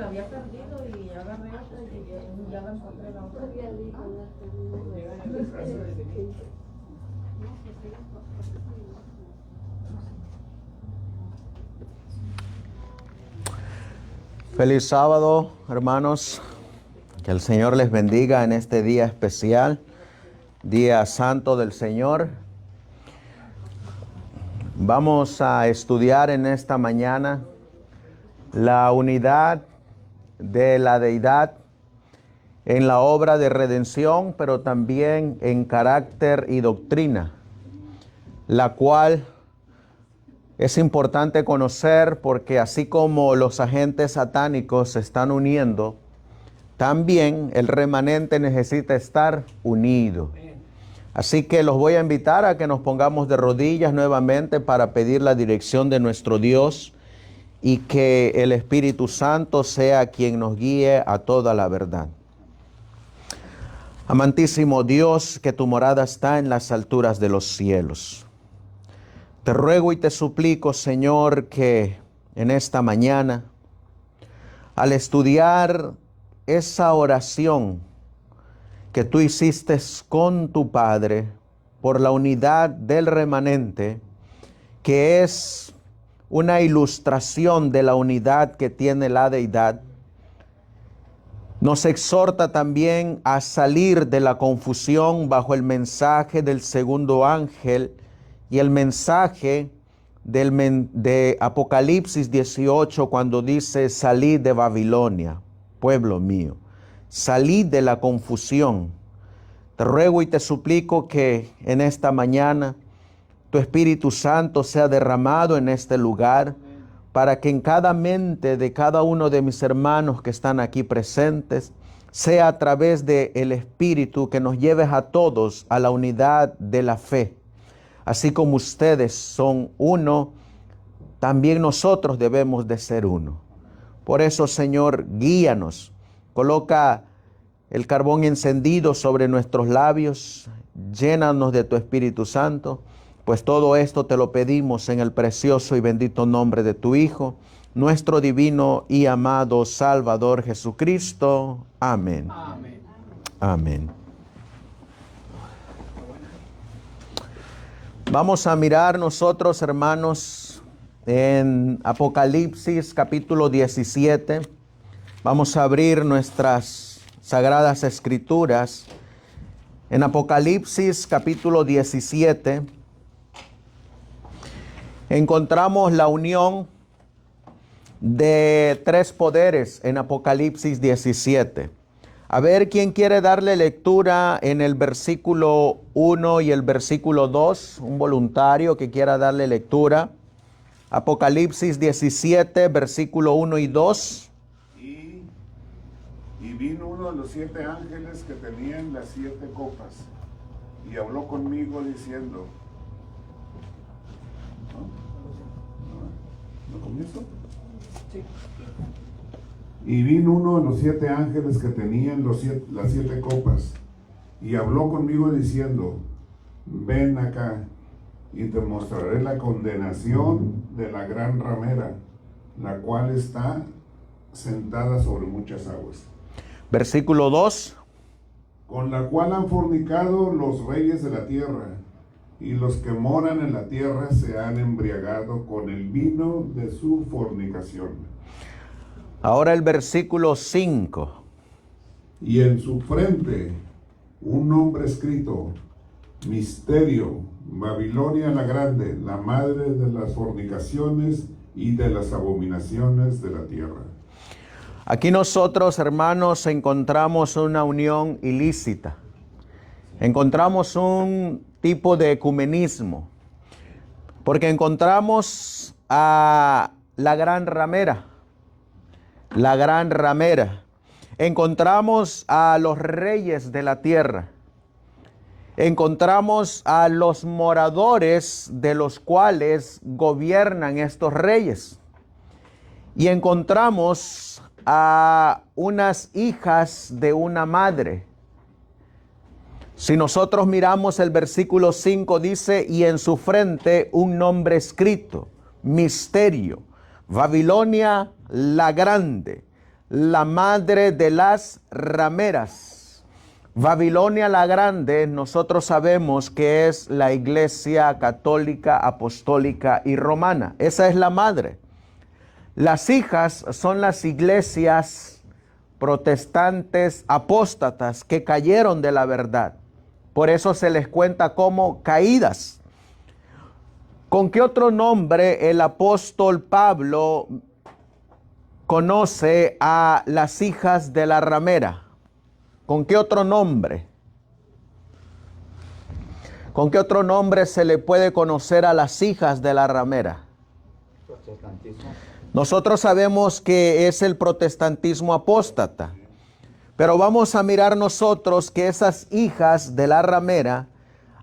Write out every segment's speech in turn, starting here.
la había perdido y agarré otra y ya la encontré la otra. Feliz sábado, hermanos. Que el Señor les bendiga en este día especial, día santo del Señor. Vamos a estudiar en esta mañana la unidad de la deidad en la obra de redención, pero también en carácter y doctrina, la cual es importante conocer porque así como los agentes satánicos se están uniendo, también el remanente necesita estar unido. Así que los voy a invitar a que nos pongamos de rodillas nuevamente para pedir la dirección de nuestro Dios y que el Espíritu Santo sea quien nos guíe a toda la verdad. Amantísimo Dios, que tu morada está en las alturas de los cielos. Te ruego y te suplico, Señor, que en esta mañana, al estudiar esa oración que tú hiciste con tu Padre por la unidad del remanente, que es una ilustración de la unidad que tiene la deidad, nos exhorta también a salir de la confusión bajo el mensaje del segundo ángel y el mensaje de Apocalipsis 18 cuando dice: salid de Babilonia, pueblo mío, salid de la confusión. Te ruego y te suplico que en esta mañana tu Espíritu Santo sea derramado en este lugar, para que en cada mente de cada uno de mis hermanos que están aquí presentes, sea a través del Espíritu que nos lleves a todos a la unidad de la fe. Así como ustedes son uno, también nosotros debemos de ser uno. Por eso, Señor, guíanos. Coloca el carbón encendido sobre nuestros labios. Llénanos de tu Espíritu Santo. Pues todo esto te lo pedimos en el precioso y bendito nombre de tu Hijo, nuestro divino y amado Salvador Jesucristo. Amén. Amén. Amén. Vamos a mirar nosotros, hermanos, en Apocalipsis capítulo 17. Vamos a abrir nuestras sagradas escrituras en Apocalipsis capítulo 17. Encontramos la unión de tres poderes en Apocalipsis 17. A ver, ¿quién quiere darle lectura en el versículo 1 y el versículo 2? Un voluntario que quiera darle lectura. Apocalipsis 17, versículo 1 y 2. Y vino uno de los 7 ángeles que tenían las 7 copas, y habló conmigo diciendo... ¿No comienzo? Sí. Y vino uno de los 7 ángeles que tenían las 7 copas, y habló conmigo diciendo: ven acá, y te mostraré la condenación de la gran ramera, la cual está sentada sobre muchas aguas. Versículo 2. Con la cual han fornicado los reyes de la tierra, y los que moran en la tierra se han embriagado con el vino de su fornicación. Ahora el versículo 5. Y en su frente un nombre escrito: Misterio, Babilonia la Grande, la madre de las fornicaciones y de las abominaciones de la tierra. Aquí nosotros, hermanos, encontramos una unión ilícita. Encontramos un tipo de ecumenismo, porque encontramos a la gran ramera. La gran ramera. Encontramos a los reyes de la tierra. Encontramos a los moradores de los cuales gobiernan estos reyes. Y encontramos a unas hijas de una madre. Si nosotros miramos el versículo 5, dice: y en su frente un nombre escrito: Misterio, Babilonia la Grande, la madre de las rameras. Babilonia la Grande, nosotros sabemos que es la iglesia católica, apostólica y romana. Esa es la madre. Las hijas son las iglesias protestantes apóstatas que cayeron de la verdad. Por eso se les cuenta como caídas. ¿Con qué otro nombre el apóstol Pablo conoce a las hijas de la ramera? ¿Con qué otro nombre? ¿Con qué otro nombre se le puede conocer a las hijas de la ramera? Protestantismo. Nosotros sabemos que es el protestantismo apóstata, pero vamos a mirar nosotros que esas hijas de la ramera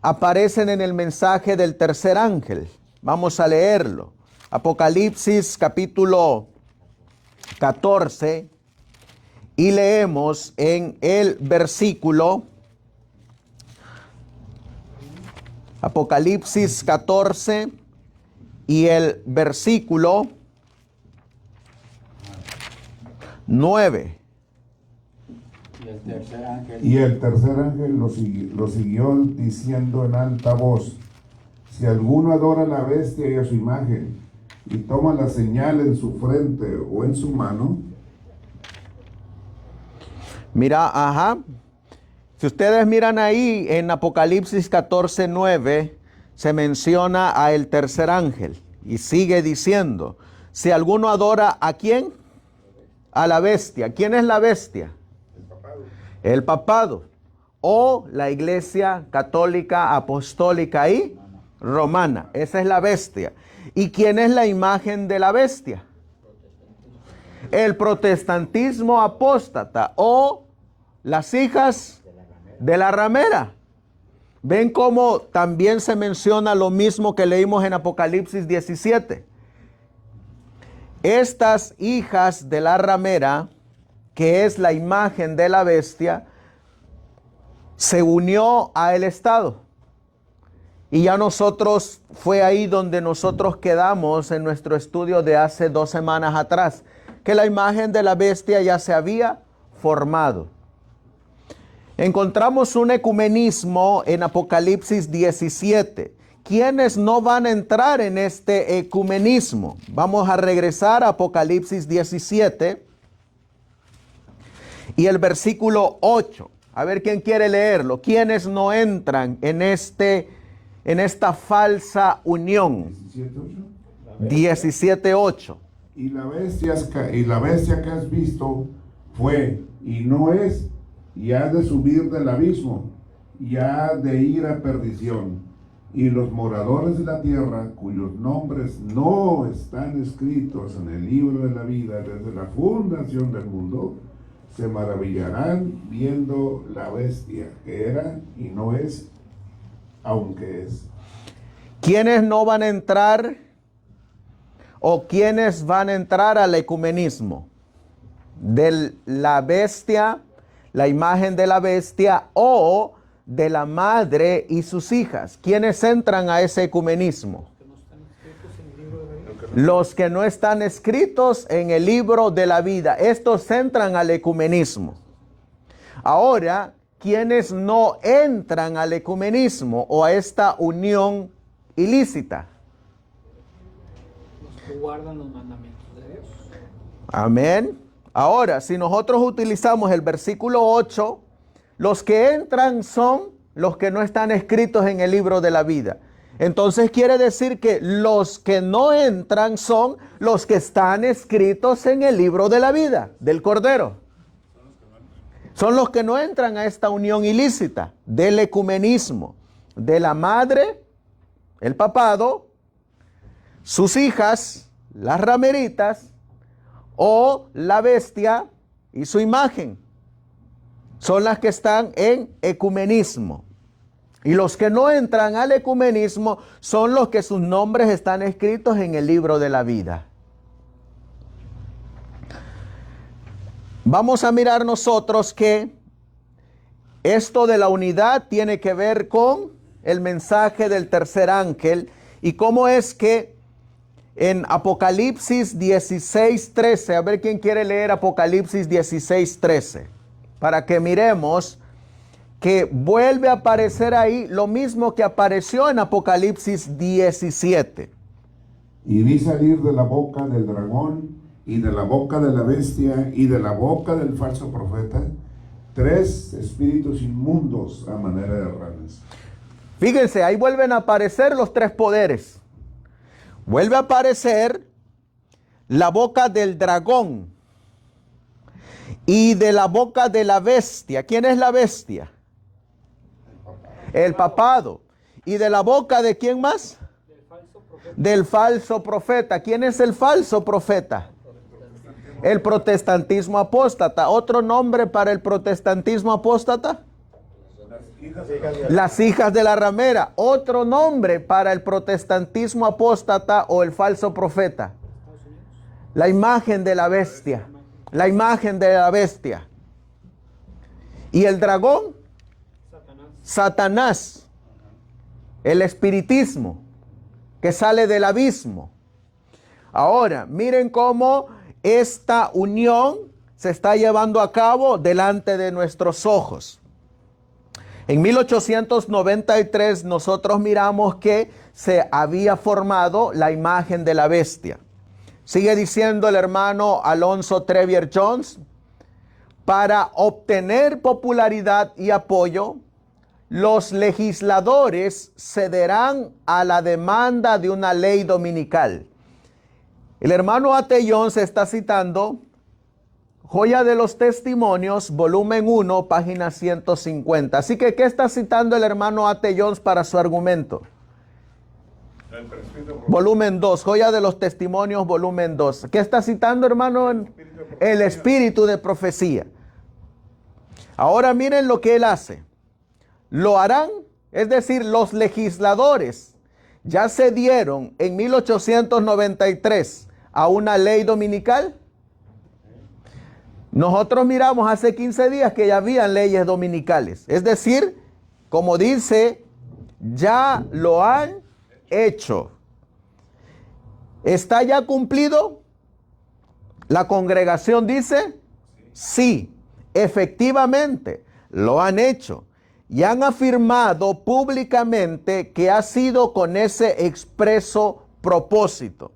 aparecen en el mensaje del tercer ángel. Vamos a leerlo. Apocalipsis capítulo 14 y leemos en el versículo Apocalipsis 14 y el versículo 9. Y el tercer ángel lo siguió diciendo en alta voz: si alguno adora a la bestia y a su imagen, y toma la señal en su frente o en su mano. Mira, si ustedes miran ahí en Apocalipsis 14, 9, se menciona a el tercer ángel y sigue diciendo, si alguno adora ¿a quién? A la bestia. ¿Quién es la bestia? El papado. El papado o la iglesia católica, apostólica y romana. Esa es la bestia. ¿Y quién es la imagen de la bestia? El protestantismo apóstata o las hijas de la ramera. ¿Ven cómo también se menciona lo mismo que leímos en Apocalipsis 17? Estas hijas de la ramera, que es la imagen de la bestia, se unió a el Estado. Y ya nosotros, fue ahí donde nosotros quedamos en nuestro estudio de hace 2 semanas atrás, que la imagen de la bestia ya se había formado. Encontramos un ecumenismo en Apocalipsis 17. ¿Quiénes no van a entrar en este ecumenismo? Vamos a regresar a Apocalipsis 17 y el versículo 8. A ver quién quiere leerlo. ¿Quiénes no entran en esta falsa unión? 17:8. Y la bestia que has visto fue y no es, y ha de subir del abismo, y ha de ir a perdición. Y los moradores de la tierra, cuyos nombres no están escritos en el libro de la vida desde la fundación del mundo, se maravillarán viendo la bestia que era y no es, aunque es. ¿Quiénes no van a entrar o quiénes van a entrar al ecumenismo? De la bestia, la imagen de la bestia o de la madre y sus hijas. ¿Quiénes entran a ese ecumenismo? Los que no están escritos en el libro de la vida. Estos entran al ecumenismo. Ahora, ¿quiénes no entran al ecumenismo o a esta unión ilícita? Los que guardan los mandamientos de Dios. Amén. Ahora, si nosotros utilizamos el versículo 8, los que entran son los que no están escritos en el libro de la vida. Entonces quiere decir que los que no entran son los que están escritos en el libro de la vida, del Cordero. Son los que no entran a esta unión ilícita del ecumenismo, de la madre, el papado, sus hijas, las rameritas, o la bestia y su imagen. Son las que están en ecumenismo. Y los que no entran al ecumenismo son los que sus nombres están escritos en el libro de la vida. Vamos a mirar nosotros que esto de la unidad tiene que ver con el mensaje del tercer ángel y cómo es que en Apocalipsis 16:13. A ver quién quiere leer Apocalipsis 16:13. Para que miremos que vuelve a aparecer ahí lo mismo que apareció en Apocalipsis 17. Y vi salir de la boca del dragón y de la boca de la bestia y de la boca del falso profeta 3 espíritus inmundos a manera de ranas. Fíjense, ahí vuelven a aparecer los 3 poderes. Vuelve a aparecer la boca del dragón y de la boca de la bestia. ¿Quién es la bestia? El papado. ¿Y de la boca de quién más? Del falso profeta. ¿Quién es el falso profeta? El protestantismo apóstata. ¿Otro nombre para el protestantismo apóstata? Las hijas de la ramera. Otro nombre para el protestantismo apóstata o el falso profeta. La imagen de la bestia. La imagen de la bestia. ¿Y el dragón? Satanás. El espiritismo que sale del abismo. Ahora, miren cómo esta unión se está llevando a cabo delante de nuestros ojos. En 1893 nosotros miramos que se había formado la imagen de la bestia. Sigue diciendo el hermano Alonzo Trevier Jones, para obtener popularidad y apoyo, los legisladores cederán a la demanda de una ley dominical. El hermano A.T. Jones está citando Joya de los Testimonios, volumen 1, página 150. Así que, ¿qué está citando el hermano A.T. Jones para su argumento? Volumen 2, Joya de los Testimonios, volumen 2. ¿Qué está citando, hermano? El espíritu de profecía. Ahora miren lo que él hace. Lo harán, es decir, los legisladores ya se dieron en 1893 a una ley dominical. Nosotros miramos hace 15 días que ya habían leyes dominicales. Es decir, como dice, ya lo han hecho. ¿Está ya cumplido? La congregación dice, sí, efectivamente, lo han hecho. Y han afirmado públicamente que ha sido con ese expreso propósito.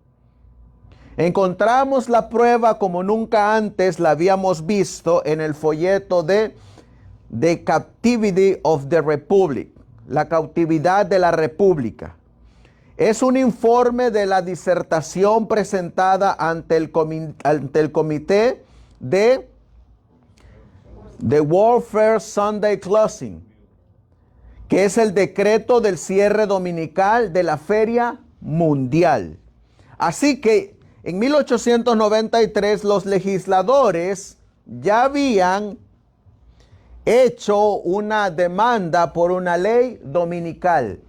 Encontramos la prueba como nunca antes la habíamos visto en el folleto de The Captivity of the Republic, la cautividad de la República. Es un informe de la disertación presentada ante el comité de The Warfare Sunday Closing, que es el decreto del cierre dominical de la Feria Mundial. Así que en 1893 los legisladores ya habían hecho una demanda por una ley dominical.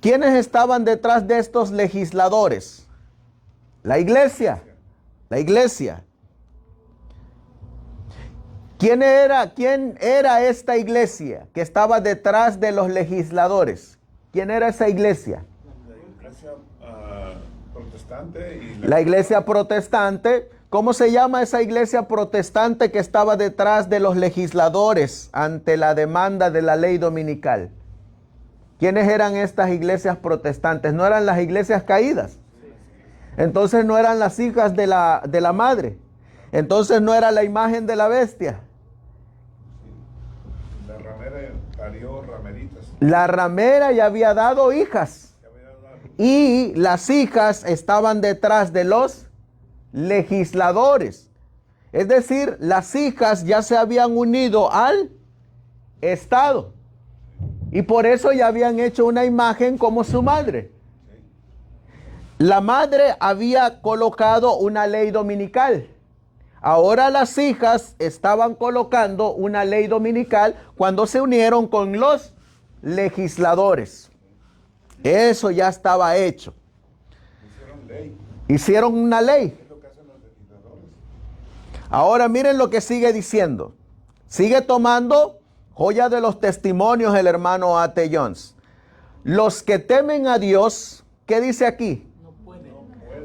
¿Quiénes estaban detrás de estos legisladores? La iglesia. La iglesia. ¿Quién era esta iglesia que estaba detrás de los legisladores? ¿Quién era esa iglesia? La iglesia protestante. La iglesia protestante. ¿Cómo se llama esa iglesia protestante que estaba detrás de los legisladores ante la demanda de la ley dominical? ¿Quiénes eran estas iglesias protestantes? ¿No eran las iglesias caídas? Entonces no eran las hijas de la madre. Entonces no era la imagen de la bestia. La ramera parió rameritas. La ramera ya había dado hijas. Y las hijas estaban detrás de los legisladores. Es decir, las hijas ya se habían unido al Estado. Y por eso ya habían hecho una imagen como su madre. La madre había colocado una ley dominical. Ahora las hijas estaban colocando una ley dominical cuando se unieron con los legisladores. Eso ya estaba hecho. Hicieron una ley. Ahora miren lo que sigue diciendo. Sigue tomando Joya de los Testimonios el hermano A.T. Jones. Los que temen a Dios, ¿qué dice aquí?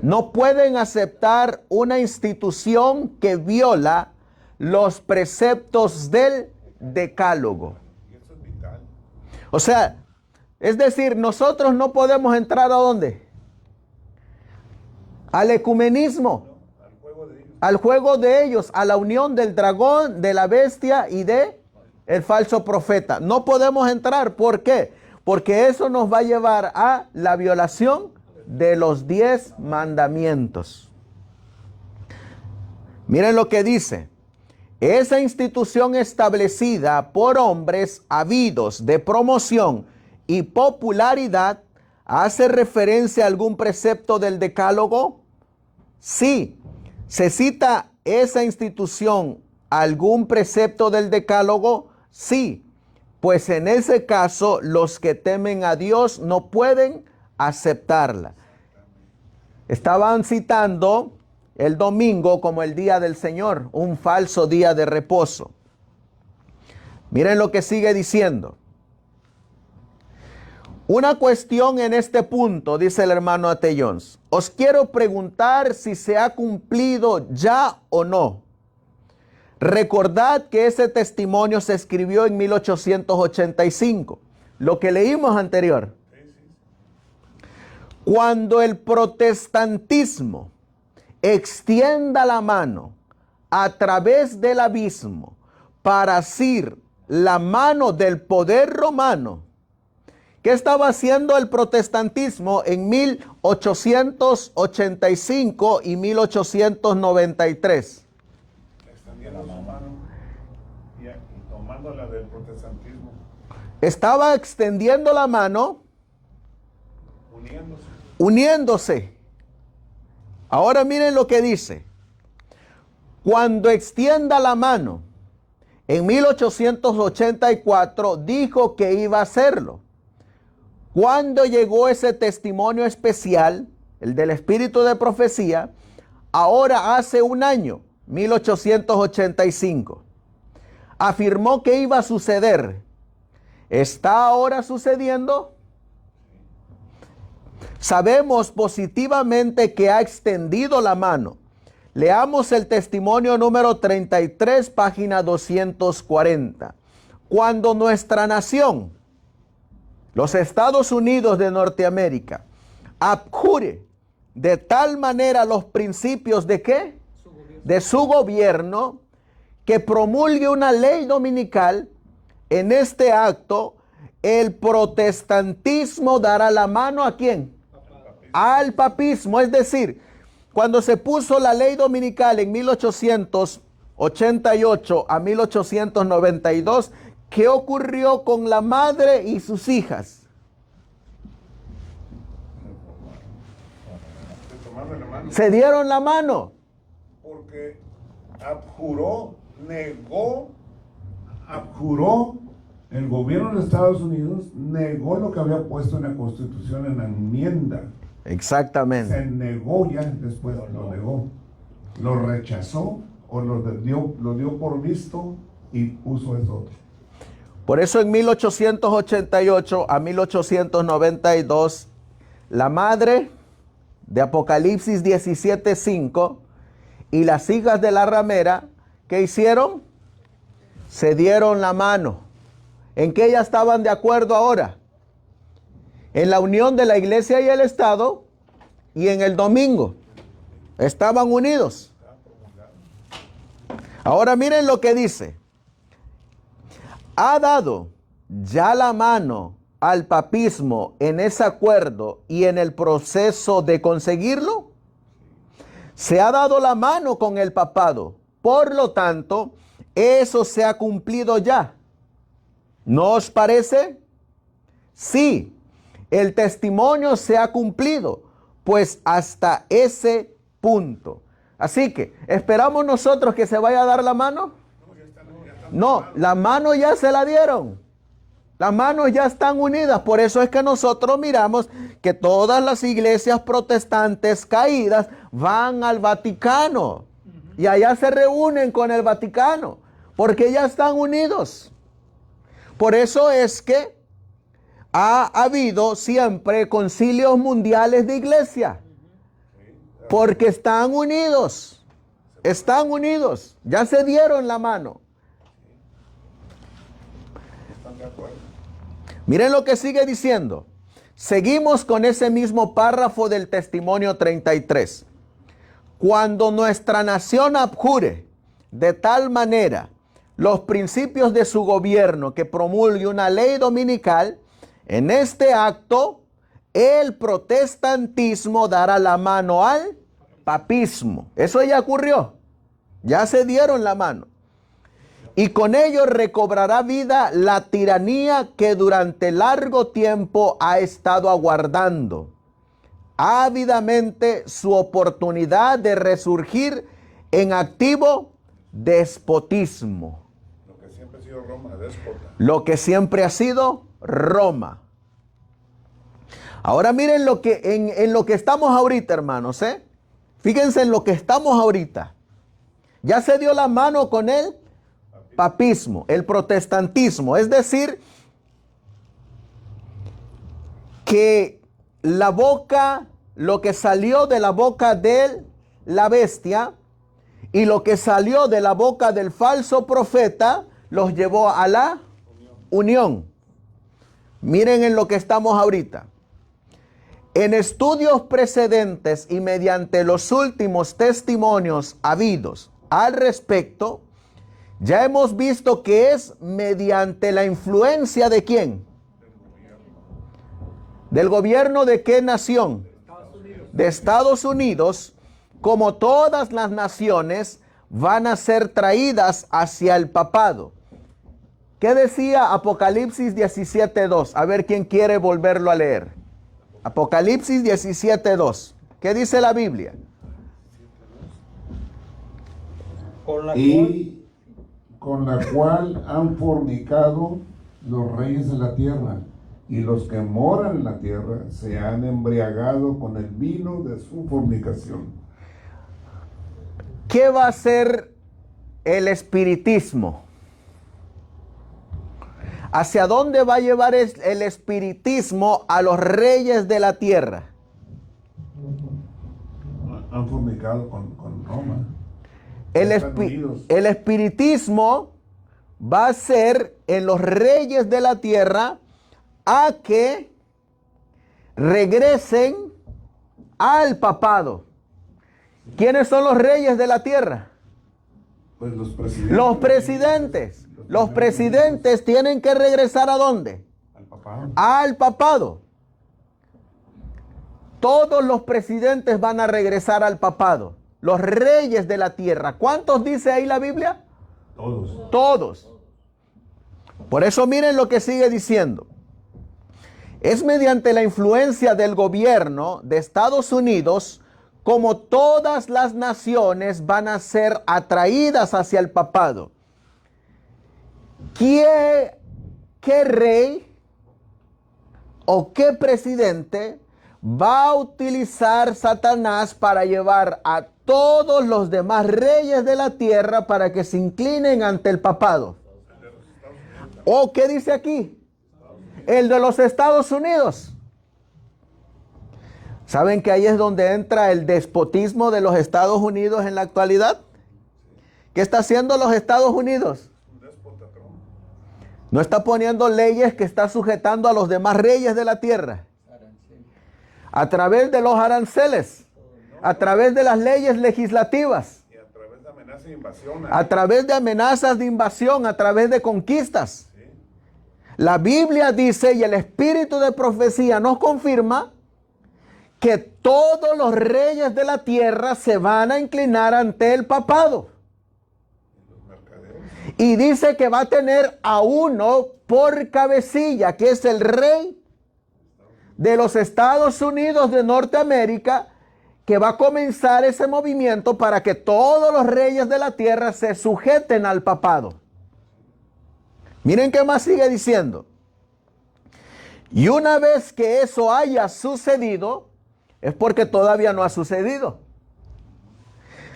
No pueden aceptar una institución que viola los preceptos del decálogo. O sea, es decir, nosotros no podemos entrar ¿a dónde? Al ecumenismo, al juego de ellos, a la unión del dragón, de la bestia y de el falso profeta. No podemos entrar. ¿Por qué? Porque eso nos va a llevar a la violación de los 10 mandamientos. Miren lo que dice. Esa institución establecida por hombres habidos de promoción y popularidad hace referencia a algún precepto del decálogo. Sí, se cita esa institución algún precepto del decálogo. Sí, pues en ese caso los que temen a Dios no pueden aceptarla. Estaban citando el domingo como el día del Señor, un falso día de reposo. Miren lo que sigue diciendo. Una cuestión en este punto, dice el hermano A.T. Jones. Os quiero preguntar si se ha cumplido ya o no. Recordad que ese testimonio se escribió en 1885, lo que leímos anterior. Cuando el protestantismo extienda la mano a través del abismo para asir la mano del poder romano, ¿qué estaba haciendo el protestantismo en 1885 y 1893? Extendiendo su mano y tomando la del protestantismo. Estaba extendiendo la mano, uniéndose. Ahora miren lo que dice. Cuando extienda la mano, en 1884 dijo que iba a hacerlo. Cuando llegó ese testimonio especial, el del espíritu de profecía, ahora hace un año, 1885, afirmó que iba a suceder. ¿Está ahora sucediendo? Sabemos positivamente que ha extendido la mano. Leamos el testimonio número 33, página 240. Cuando nuestra nación, los Estados Unidos de Norteamérica, abjure de tal manera los principios de ¿qué? De su gobierno, que promulgue una ley dominical, en este acto, el protestantismo dará la mano ¿a quién? Al papismo. Es decir, cuando se puso la ley dominical en 1888 a 1892, ¿qué ocurrió con la madre y sus hijas? Se dieron la mano. Porque abjuró el gobierno de Estados Unidos, negó lo que había puesto en la Constitución en la enmienda. Exactamente. Se negó ya, después lo negó. Lo rechazó o lo dio por visto y puso eso otro. Por eso en 1888 a 1892, la madre de Apocalipsis 17:5 y las hijas de la ramera, ¿qué hicieron? Se dieron la mano. ¿En qué ellas estaban de acuerdo ahora? En la unión de la iglesia y el Estado, y en el domingo. Estaban unidos. Ahora miren lo que dice. ¿Ha dado ya la mano al papismo en ese acuerdo y en el proceso de conseguirlo? Se ha dado la mano con el papado. Por lo tanto, eso se ha cumplido ya. ¿No os parece? Sí, el testimonio se ha cumplido, pues hasta ese punto. Así que, ¿esperamos nosotros que se vaya a dar la mano? No, la mano ya se la dieron. Las manos ya están unidas. Por eso es que nosotros miramos que todas las iglesias protestantes caídas van al Vaticano. Y allá se reúnen con el Vaticano, porque ya están unidos. Por eso es que ha habido siempre concilios mundiales de iglesia. Porque están unidos. Están unidos. Ya se dieron la mano. ¿Están de acuerdo? Miren lo que sigue diciendo. Seguimos con ese mismo párrafo del testimonio 33. Cuando nuestra nación abjure de tal manera los principios de su gobierno que promulgue una ley dominical, en este acto el protestantismo dará la mano al papismo. Eso ya ocurrió. Ya se dieron la mano. Y con ello recobrará vida la tiranía que durante largo tiempo ha estado aguardando ávidamente su oportunidad de resurgir en activo despotismo. Lo que siempre ha sido Roma, déspota. Lo que siempre ha sido Roma. Ahora miren lo que en lo que estamos ahorita, hermanos, ¿eh? Fíjense en lo que estamos ahorita. Ya se dio la mano con el papismo, el protestantismo. Es decir, que la boca, lo que salió de la boca de la bestia y lo que salió de la boca del falso profeta, los llevó a la unión. Miren en lo que estamos ahorita. En estudios precedentes y mediante los últimos testimonios habidos al respecto, ya hemos visto que es mediante la influencia ¿de quién? ¿Del gobierno de qué nación? De Estados Unidos, como todas las naciones van a ser traídas hacia el papado. ¿Qué decía Apocalipsis 17:2? A ver quién quiere volverlo a leer. Apocalipsis 17:2. ¿Qué dice la Biblia? Y con la cual han fornicado los reyes de la tierra, y los que moran en la tierra se han embriagado con el vino de su fornicación. ¿Qué va a hacer el espiritismo? ¿Hacia dónde va a llevar el espiritismo a los reyes de la tierra? Han fornicado con Roma. El Están unidos. espiritismo va a ser en los reyes de la tierra a que regresen al papado. ¿Quiénes son los reyes de la tierra? Pues los presidentes. Los presidentes. Los presidentes tienen que regresar ¿a dónde? Al papado. Al papado. Todos los presidentes van a regresar al papado. Los reyes de la tierra. ¿Cuántos dice ahí la Biblia? Todos. Todos. Por eso miren lo que sigue diciendo. Es mediante la influencia del gobierno de Estados Unidos como todas las naciones van a ser atraídas hacia el papado. ¿Qué rey o qué presidente va a utilizar Satanás para llevar a todos los demás reyes de la tierra para que se inclinen ante el papado? ¿O qué dice aquí? El de los Estados Unidos. ¿Saben que ahí es donde entra el despotismo de los Estados Unidos en la actualidad? ¿Qué está haciendo los Estados Unidos? No está poniendo leyes que está sujetando a los demás reyes de la tierra. A través de los aranceles, a través de las leyes legislativas, Y a través de amenazas de invasión. a través de amenazas de invasión, a través de conquistas. La Biblia dice, y el espíritu de profecía nos confirma, que todos los reyes de la tierra se van a inclinar ante el papado. Y dice que va a tener a uno por cabecilla, que es el rey de los Estados Unidos de Norteamérica, que va a comenzar ese movimiento para que todos los reyes de la tierra se sujeten al papado. Miren qué más sigue diciendo. Y una vez que eso haya sucedido, es porque todavía no ha sucedido.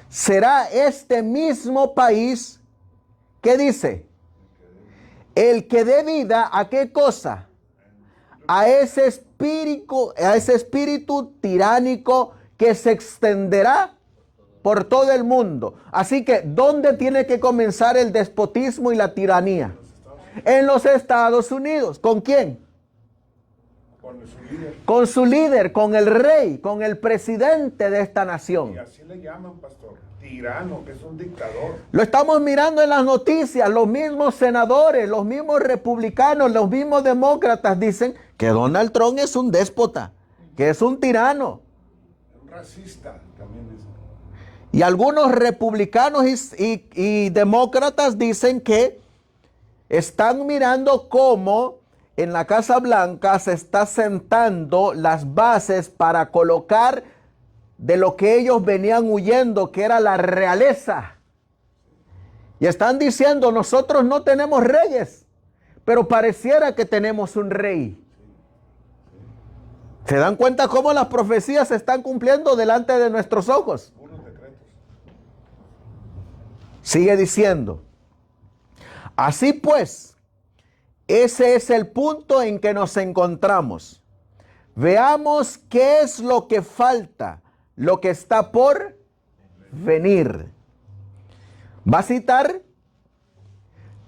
Será este mismo país que dice, el que dé vida a qué cosa, a ese espíritu tiránico que se extenderá por todo el mundo. Así que, ¿dónde tiene que comenzar el despotismo y la tiranía? En los Estados Unidos. ¿Con quién? Con su líder. Con su líder, con el rey, con el presidente de esta nación. Y así le llaman, pastor. Tirano, que es un dictador. Lo estamos mirando en las noticias. Los mismos senadores, los mismos republicanos, los mismos demócratas dicen que Donald Trump es un déspota, que es un tirano. Un racista también es. Y algunos republicanos y demócratas dicen que están mirando cómo en la Casa Blanca se está sentando las bases para colocar de lo que ellos venían huyendo, que era la realeza. Y están diciendo, nosotros no tenemos reyes, pero pareciera que tenemos un rey. ¿Se dan cuenta cómo las profecías se están cumpliendo delante de nuestros ojos? Sigue diciendo, así pues, ese es el punto en que nos encontramos. Veamos qué es lo que falta, lo que está por venir. Va a citar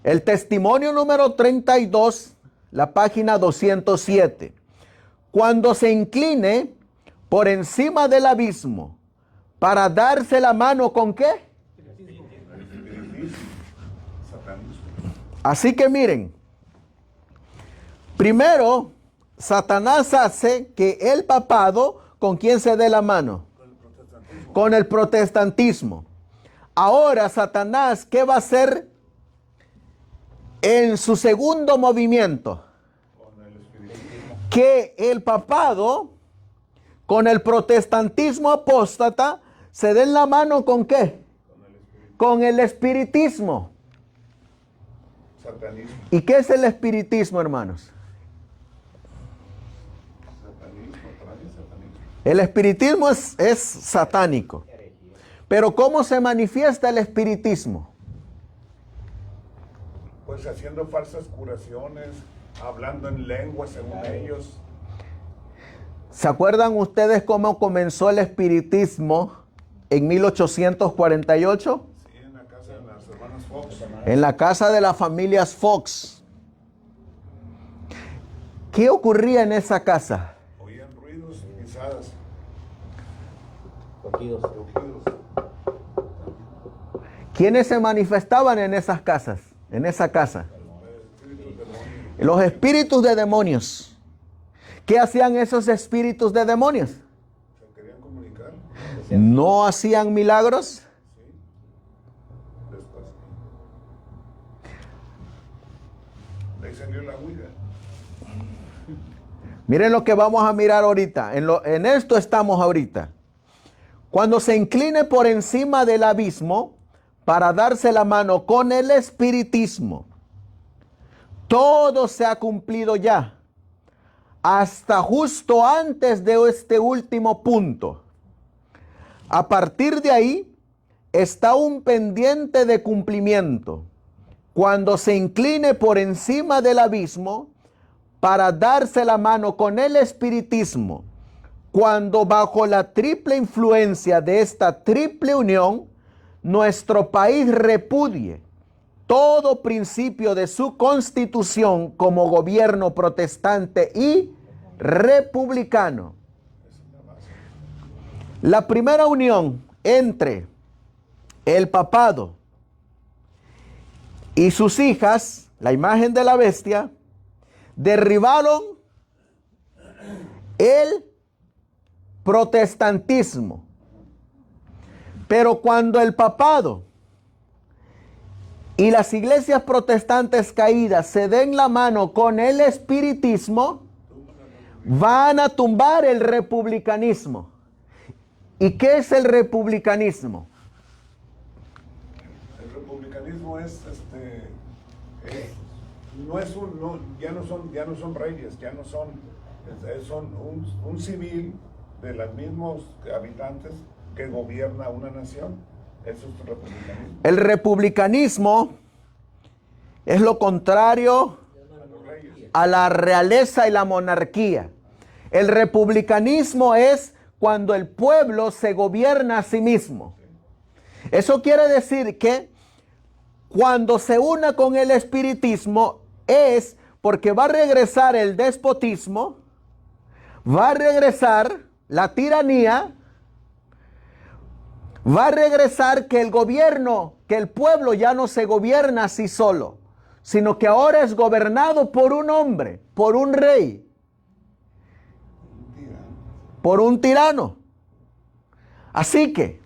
el testimonio número 32, la página 207. Cuando se incline por encima del abismo para darse la mano ¿con qué? Así que miren, primero, Satanás hace que el papado, ¿con quién se dé la mano? Con el protestantismo. Ahora Satanás, ¿qué va a hacer en su segundo movimiento? Que el papado, con el protestantismo apóstata, se den la mano ¿con qué? Con el espiritismo. Satanismo. ¿Y qué es el espiritismo, hermanos? El espiritismo es satánico. Pero ¿cómo se manifiesta el espiritismo? Pues haciendo falsas curaciones, hablando en lengua según ellos. ¿Se acuerdan ustedes cómo comenzó el espiritismo en 1848? Sí, en la casa de las hermanas Fox. En la casa de las familias Fox. ¿Qué ocurría en esa casa? Oían ruidos, pisadas, Cogidos. rugidos. ¿Quiénes se manifestaban en esas casas? En esa casa. Los espíritus de demonios. ¿Qué hacían esos espíritus de demonios? Se querían comunicar. ¿No hacían milagros? Después. De ahí salió la huida. Miren lo que vamos a mirar ahorita. En esto estamos ahorita. Cuando se incline por encima del abismo para darse la mano con el espiritismo, todo se ha cumplido ya. Hasta justo antes de este último punto. A partir de ahí está un pendiente de cumplimiento. Cuando se incline por encima del abismo para darse la mano con el espiritismo, cuando bajo la triple influencia de esta triple unión, nuestro país repudie todo principio de su constitución como gobierno protestante y republicano. La primera unión entre el papado y sus hijas, la imagen de la bestia, derribaron el protestantismo. Pero cuando el papado y las iglesias protestantes caídas se den la mano con el espiritismo, van a tumbar el republicanismo. ¿Y qué es el republicanismo? El republicanismo ya no son reyes, son un civil de los mismos habitantes que gobierna una nación. Eso es el republicanismo. El republicanismo es lo contrario a la realeza y la monarquía. El republicanismo es cuando el pueblo se gobierna a sí mismo. Eso quiere decir que cuando se una con el espiritismo es porque va a regresar el despotismo, va a regresar la tiranía, va a regresar que el gobierno, que el pueblo ya no se gobierna así solo, sino que ahora es gobernado por un hombre, por un rey, por un tirano. Así que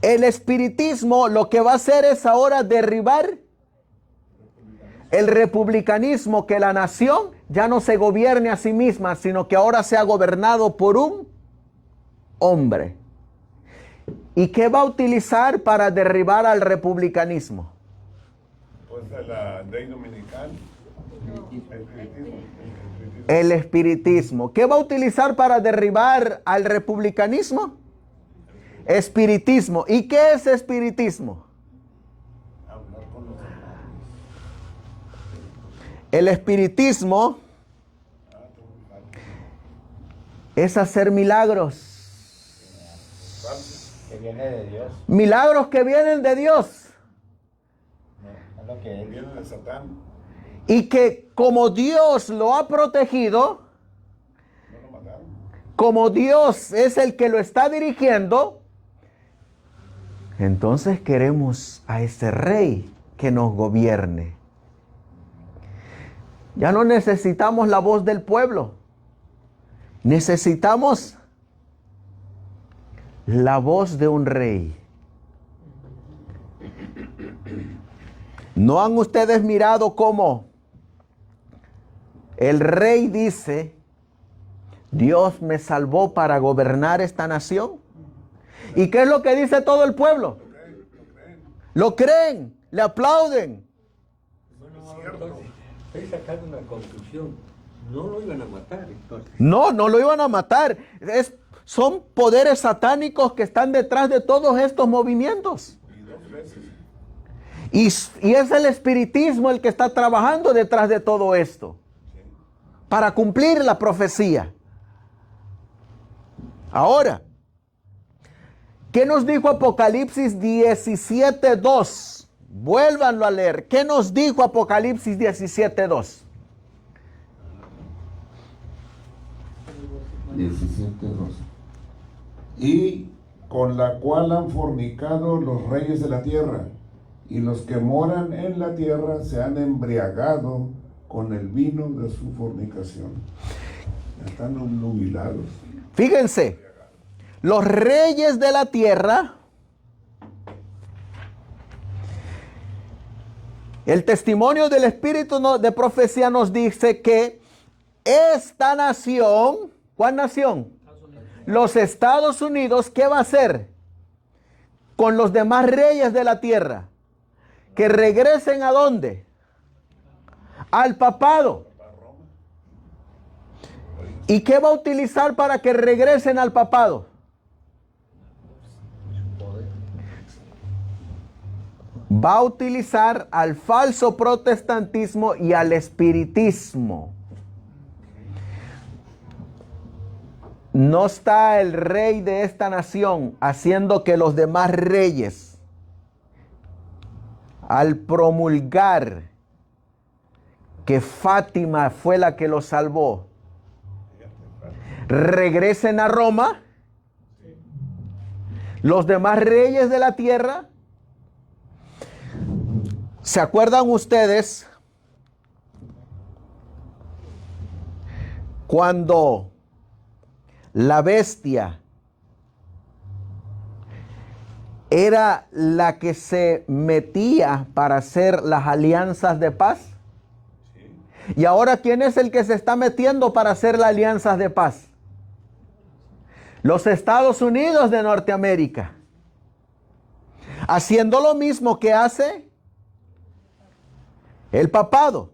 el espiritismo lo que va a hacer es ahora derribar el republicanismo, que la nación ya no se gobierne a sí misma, sino que ahora sea gobernado por un hombre. ¿Y qué va a utilizar para derribar al republicanismo? Pues la ley dominical. El espiritismo. ¿Qué va a utilizar para derribar al republicanismo? Espiritismo. ¿Y qué es espiritismo? El espiritismo es hacer milagros. Que viene de Dios. Milagros que vienen de Dios. No, es lo que él Viene de Satán. Y que como Dios lo ha protegido, No lo mataron. como Dios es el que lo está dirigiendo, entonces queremos a ese rey que nos gobierne. Ya no necesitamos la voz del pueblo. Necesitamos la voz de un rey. ¿No han ustedes mirado cómo el rey dice, Dios me salvó para gobernar esta nación? ¿Y qué es lo que dice todo el pueblo? Lo creen, le aplauden. Estoy sacando una conclusión. No lo iban a matar, entonces. No lo iban a matar. Son poderes satánicos que están detrás de todos estos movimientos. Y es el espiritismo el que está trabajando detrás de todo esto, para cumplir la profecía. Ahora, ¿qué nos dijo Apocalipsis 17:2? Vuélvanlo a leer. ¿Qué nos dijo Apocalipsis 17:2? 17:12. Y con la cual han fornicado los reyes de la tierra, y los que moran en la tierra se han embriagado con el vino de su fornicación. Están obnubilados. Fíjense, los reyes de la tierra, el testimonio del Espíritu de profecía nos dice que esta nación, ¿cuál nación? Los Estados Unidos, ¿qué va a hacer con los demás reyes de la tierra? Que regresen ¿a dónde? Al papado. ¿Y qué va a utilizar para que regresen al papado? Va a utilizar al falso protestantismo y al espiritismo. No está el rey de esta nación haciendo que los demás reyes, al promulgar que Fátima fue la que los salvó, regresen a Roma. Los demás reyes de la tierra, ¿se acuerdan ustedes cuando la bestia era la que se metía para hacer las alianzas de paz? Y ahora, ¿quién es el que se está metiendo para hacer las alianzas de paz? Los Estados Unidos de Norteamérica, haciendo lo mismo que hace el papado.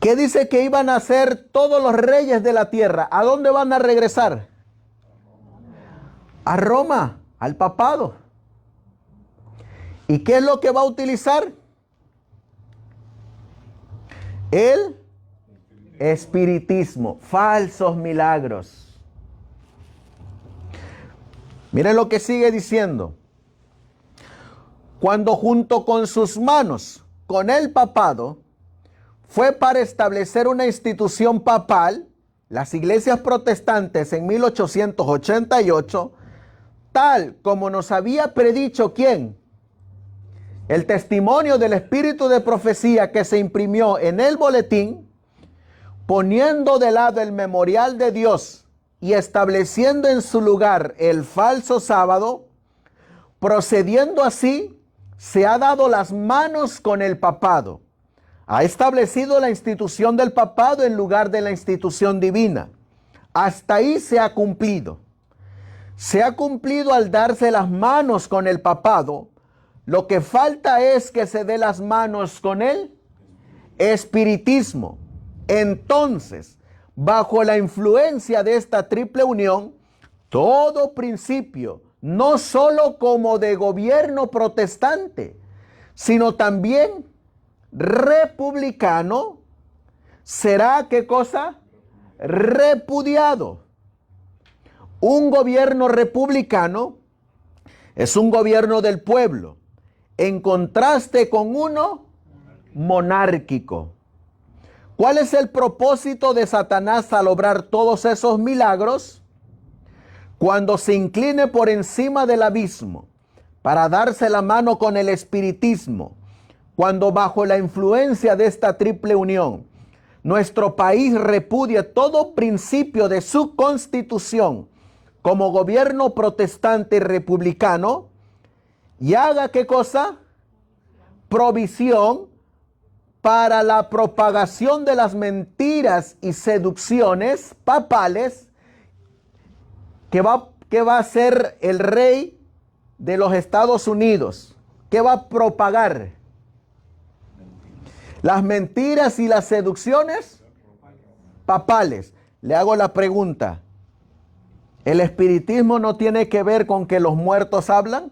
¿Qué dice que iban a hacer todos los reyes de la tierra? ¿A dónde van a regresar? A Roma, al papado. ¿Y qué es lo que va a utilizar? El Espiritismo, falsos milagros. Miren lo que sigue diciendo. Cuando junto con sus manos, con el papado, fue para establecer una institución papal, las iglesias protestantes en 1888, tal como nos había predicho ¿quién? El testimonio del espíritu de profecía que se imprimió en el boletín, poniendo de lado el memorial de Dios y estableciendo en su lugar el falso sábado, procediendo así, se ha dado las manos con el papado. Ha establecido la institución del papado en lugar de la institución divina. Hasta ahí se ha cumplido. Se ha cumplido al darse las manos con el papado. Lo que falta es que se dé las manos con el espiritismo. Entonces, bajo la influencia de esta triple unión, todo principio, no solo como de gobierno protestante, sino también republicano, será ¿qué cosa? Repudiado. Un gobierno republicano es un gobierno del pueblo, en contraste con uno monárquico. ¿Cuál es el propósito de Satanás al obrar todos esos milagros? Cuando se incline por encima del abismo para darse la mano con el espiritismo, cuando bajo la influencia de esta triple unión, nuestro país repudia todo principio de su constitución como gobierno protestante y republicano, y haga ¿qué cosa? Provisión para la propagación de las mentiras y seducciones papales que va a ser el rey de los Estados Unidos. ¿Qué va a propagar? Las mentiras y las seducciones papales. Le hago la pregunta. ¿El espiritismo no tiene que ver con que los muertos hablan?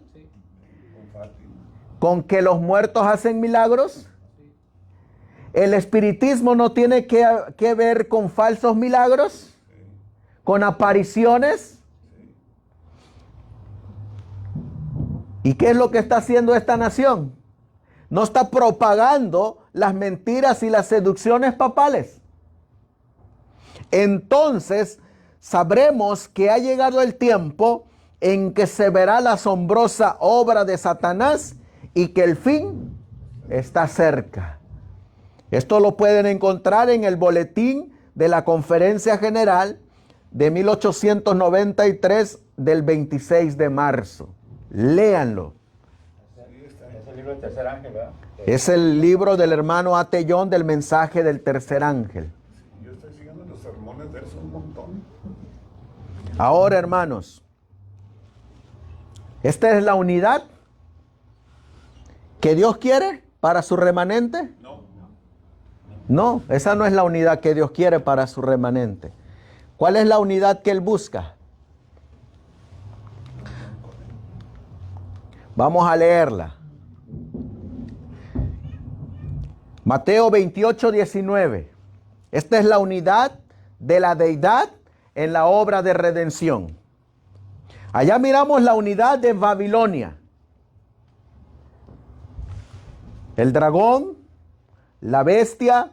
¿Con que los muertos hacen milagros? ¿El espiritismo no tiene que ver con falsos milagros? ¿Con apariciones? ¿Y qué es lo que está haciendo esta nación? No está propagando las mentiras y las seducciones papales. Entonces sabremos que ha llegado el tiempo en que se verá la asombrosa obra de Satanás y que el fin está cerca. Esto lo pueden encontrar en el boletín de la Conferencia General de 1893 del 26 de marzo. Léanlo. Es el libro del tercer ángel, ¿verdad? Es el libro del hermano Atellón del mensaje del tercer ángel. Yo estoy siguiendo los sermones de eso un montón. Ahora, hermanos, esta es la unidad que Dios quiere para su remanente. No, esa no es la unidad que Dios quiere para su remanente. ¿Cuál es la unidad que Él busca? Vamos a leerla. Mateo 28, 19. Esta es la unidad de la deidad en la obra de redención. Allá miramos la unidad de Babilonia. El dragón, la bestia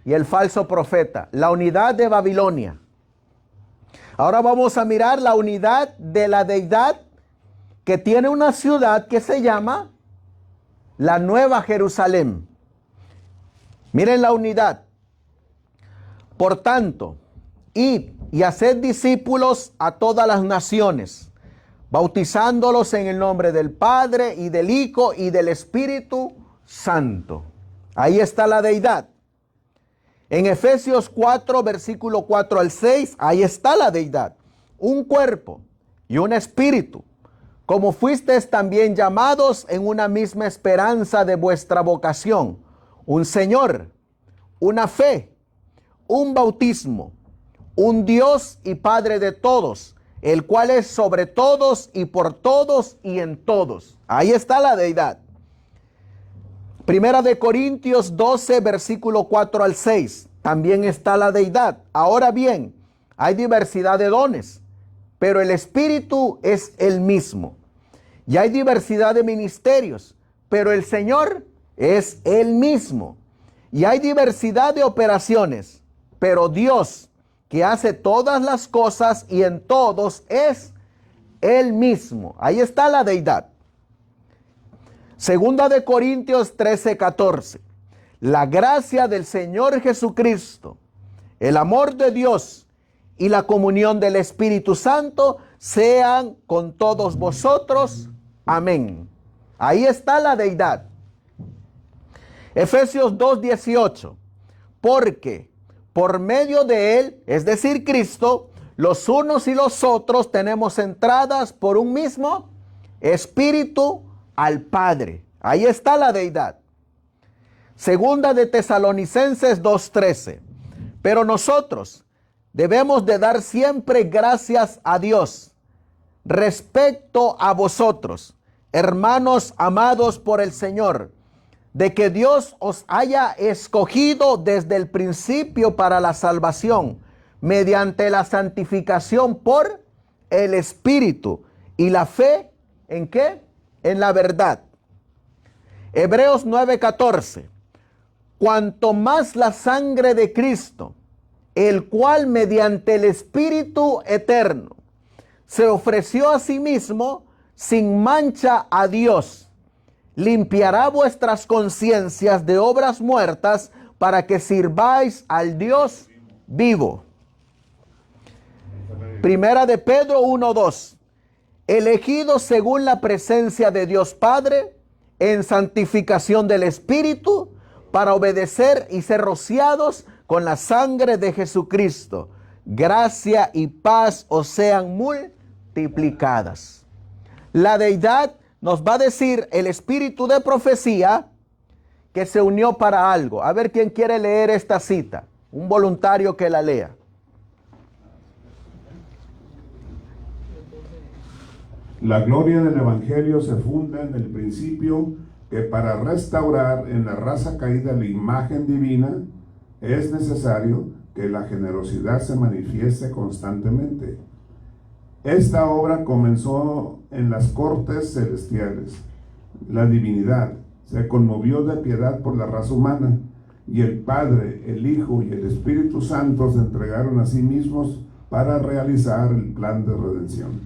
y el falso profeta. La unidad de Babilonia. Ahora vamos a mirar la unidad de la deidad que tiene una ciudad que se llama la Nueva Jerusalén. Miren la unidad. Por tanto, id y haced discípulos a todas las naciones, bautizándolos en el nombre del Padre y del Hijo y del Espíritu Santo. Ahí está la deidad. En Efesios 4, versículo 4 al 6, ahí está la deidad. Un cuerpo y un espíritu, como fuisteis también llamados en una misma esperanza de vuestra vocación, un Señor, una fe, un bautismo, un Dios y Padre de todos, el cual es sobre todos y por todos y en todos. Ahí está la deidad. Primera de Corintios 12, versículo 4 al 6. también está la deidad. Ahora bien, hay diversidad de dones, pero el Espíritu es el mismo. Y hay diversidad de ministerios, pero el Señor es el mismo. Y hay diversidad de operaciones, pero Dios, que hace todas las cosas y en todos, es el mismo. Ahí está la deidad. Segunda de Corintios 13:14. La gracia del Señor Jesucristo, el amor de Dios y la comunión del Espíritu Santo sean con todos vosotros. Amén. Ahí está la deidad. Efesios 2:18. Porque por medio de Él, es decir, Cristo, los unos y los otros tenemos entradas por un mismo Espíritu al Padre. Ahí está la deidad. Segunda de Tesalonicenses 2:13. Pero nosotros debemos de dar siempre gracias a Dios respecto a vosotros, hermanos amados por el Señor, de que Dios os haya escogido desde el principio para la salvación, mediante la santificación por el Espíritu y la fe, ¿en qué? En la verdad. Hebreos 9:14. Cuanto más la sangre de Cristo, el cual mediante el Espíritu eterno se ofreció a sí mismo sin mancha a Dios, limpiará vuestras conciencias de obras muertas para que sirváis al Dios vivo. Primera de Pedro 1:2. Elegidos según la presencia de Dios Padre en santificación del Espíritu, para obedecer y ser rociados con la sangre de Jesucristo. Gracia y paz os sean multiplicadas. La deidad nos va a decir el espíritu de profecía que se unió para algo. A ver quién quiere leer esta cita. Un voluntario que la lea. La gloria del Evangelio se funda en el principio que para restaurar en la raza caída la imagen divina es necesario que la generosidad se manifieste constantemente. Esta obra comenzó en las cortes celestiales. La divinidad se conmovió de piedad por la raza humana y el Padre, el Hijo y el Espíritu Santo se entregaron a sí mismos para realizar el plan de redención.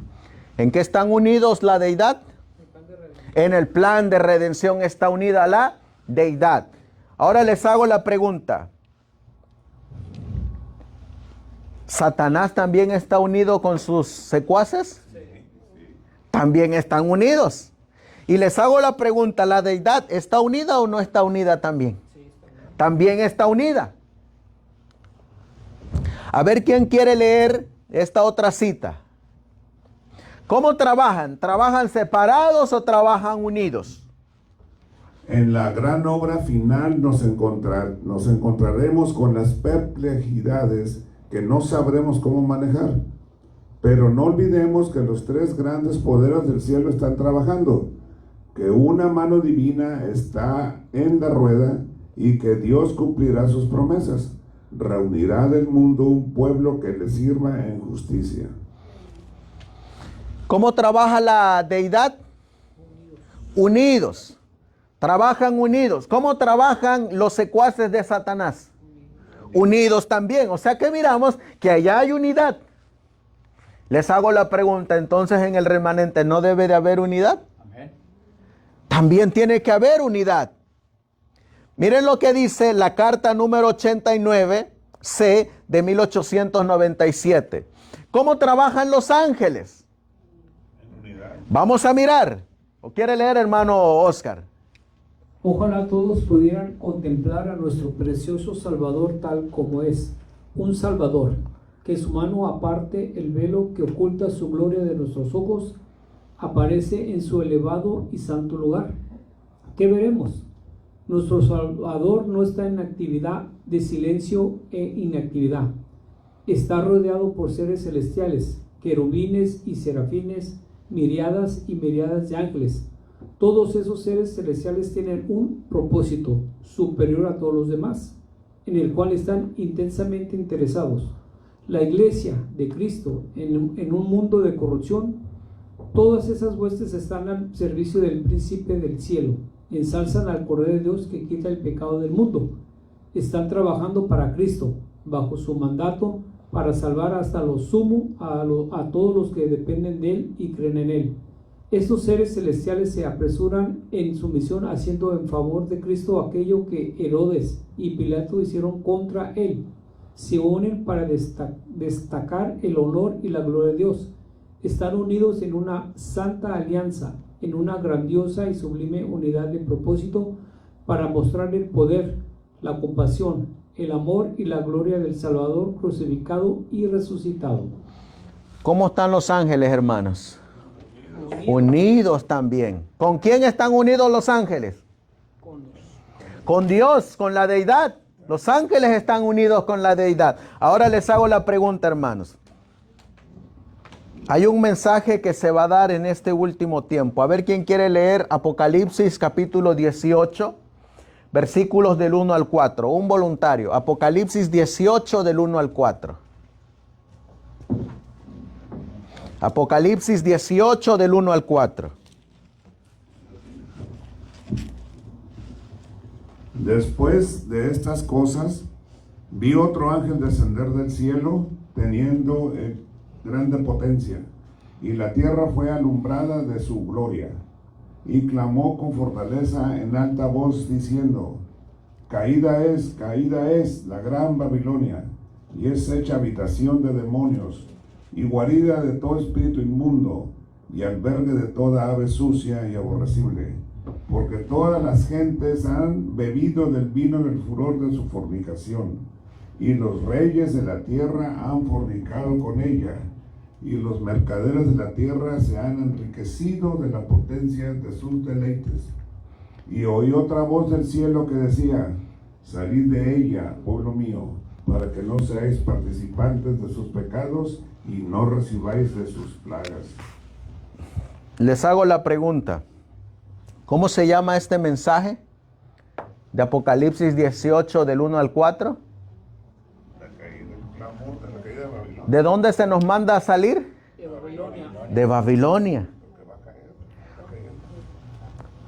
¿En qué están unidos la deidad? En el plan de redención está unida la deidad. Ahora les hago la pregunta. ¿Satanás también está unido con sus secuaces? También están unidos. Y les hago la pregunta, ¿la deidad está unida o no está unida también? También está unida. A ver quién quiere leer esta otra cita. ¿Cómo trabajan? ¿Trabajan separados o trabajan unidos? En la gran obra final nos encontraremos con las perplejidades que no sabremos cómo manejar. Pero no olvidemos que los tres grandes poderes del cielo están trabajando, que una mano divina está en la rueda y que Dios cumplirá sus promesas. Reunirá del mundo un pueblo que le sirva en justicia. ¿Cómo trabaja la deidad? Unidos. Trabajan unidos. ¿Cómo trabajan los secuaces de Satanás? Unidos también. O sea que miramos que allá hay unidad. Les hago la pregunta, entonces en el remanente ¿no debe de haber unidad? Amén. También tiene que haber unidad. Miren lo que dice la carta número 89 C de 1897. ¿Cómo trabajan los ángeles? Vamos a mirar. ¿O quiere leer, hermano Oscar? Ojalá todos pudieran contemplar a nuestro precioso Salvador tal como es, un Salvador, que su mano aparte el velo que oculta su gloria de nuestros ojos, aparece en su elevado y santo lugar. ¿Qué veremos? Nuestro Salvador no está en actividad de silencio e inactividad. Está rodeado por seres celestiales, querubines y serafines, miriadas y miriadas de ángeles. Todos esos seres celestiales tienen un propósito superior a todos los demás. en el cual están intensamente interesados. La iglesia de Cristo en un mundo de corrupción, todas esas huestes están al servicio del príncipe del cielo. Ensalzan al Cordero de Dios que quita el pecado del mundo. Están trabajando para Cristo, bajo su mandato, para salvar hasta lo sumo a todos los que dependen de Él y creen en Él. Estos seres celestiales se apresuran en su misión, haciendo en favor de Cristo aquello que Herodes y Pilato hicieron contra Él. Se unen para destacar el honor y la gloria de Dios. Están unidos en una santa alianza, en una grandiosa y sublime unidad de propósito, para mostrar el poder, la compasión, el amor y la gloria del Salvador crucificado y resucitado. ¿Cómo están los ángeles, hermanos? Unidos también. ¿Con quién están unidos los ángeles? Con Dios, con la deidad. Los ángeles están unidos con la deidad. Ahora les hago la pregunta, hermanos. Hay un mensaje que se va a dar en este último tiempo. A ver quién quiere leer Apocalipsis capítulo 18, versículos del 1 al 4. Un voluntario. Apocalipsis 18 del 1 al 4. Apocalipsis 18 del 1 al 4. Después de estas cosas, vi otro ángel descender del cielo, teniendo grande potencia, y la tierra fue alumbrada de su gloria, y clamó con fortaleza en alta voz, diciendo: caída es la gran Babilonia, y es hecha habitación de demonios, y guarida de todo espíritu inmundo, y albergue de toda ave sucia y aborrecible, porque todas las gentes han bebido del vino del furor de su fornicación, y los reyes de la tierra han fornicado con ella, y los mercaderes de la tierra se han enriquecido de la potencia de sus deleites. Y oí otra voz del cielo que decía: salid de ella, pueblo mío, para que no seáis participantes de sus pecados y no recibáis de sus plagas. Les hago la pregunta. ¿Cómo se llama este mensaje de Apocalipsis 18 del 1 al 4? El clamor de la caída de Babilonia. ¿De dónde se nos manda a salir? De Babilonia. De Babilonia.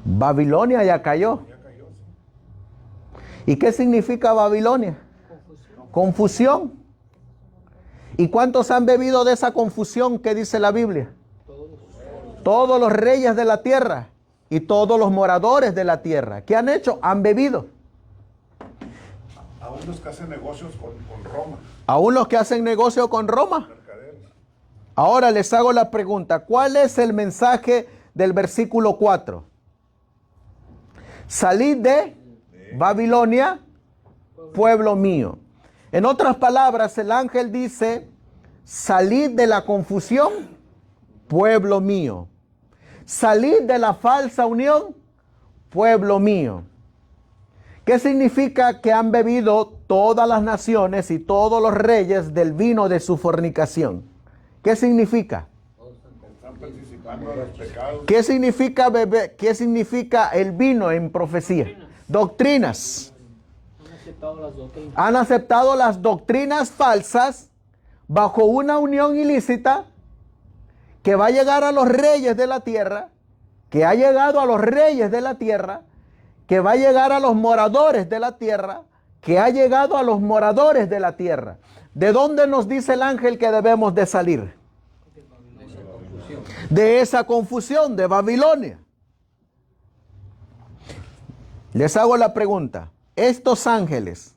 Babilonia ya cayó. ¿Y qué significa Babilonia? Confusión. ¿Y cuántos han bebido de esa confusión que dice la Biblia? Todos los reyes de la tierra y todos los moradores de la tierra. ¿Qué han hecho? Han bebido. Aún los que hacen negocios con Roma. Aún los que hacen negocio con Roma. Ahora les hago la pregunta. ¿Cuál es el mensaje del versículo 4? Salid de Babilonia, pueblo mío. En otras palabras, el ángel dice: salid de la confusión, pueblo mío. Salid de la falsa unión, pueblo mío. ¿Qué significa que han bebido todas las naciones y todos los reyes del vino de su fornicación? ¿Qué significa? Están participando de los pecados. ¿Qué significa beber? ¿Qué significa el vino en profecía? Doctrinas. Han aceptado las doctrinas falsas bajo una unión ilícita que va a llegar a los reyes de la tierra, que ha llegado a los reyes de la tierra, que va a llegar a los moradores de la tierra, que ha llegado a los moradores de la tierra. ¿De dónde nos dice el ángel que debemos de salir? De esa confusión, de Babilonia. Les hago la pregunta. Estos ángeles,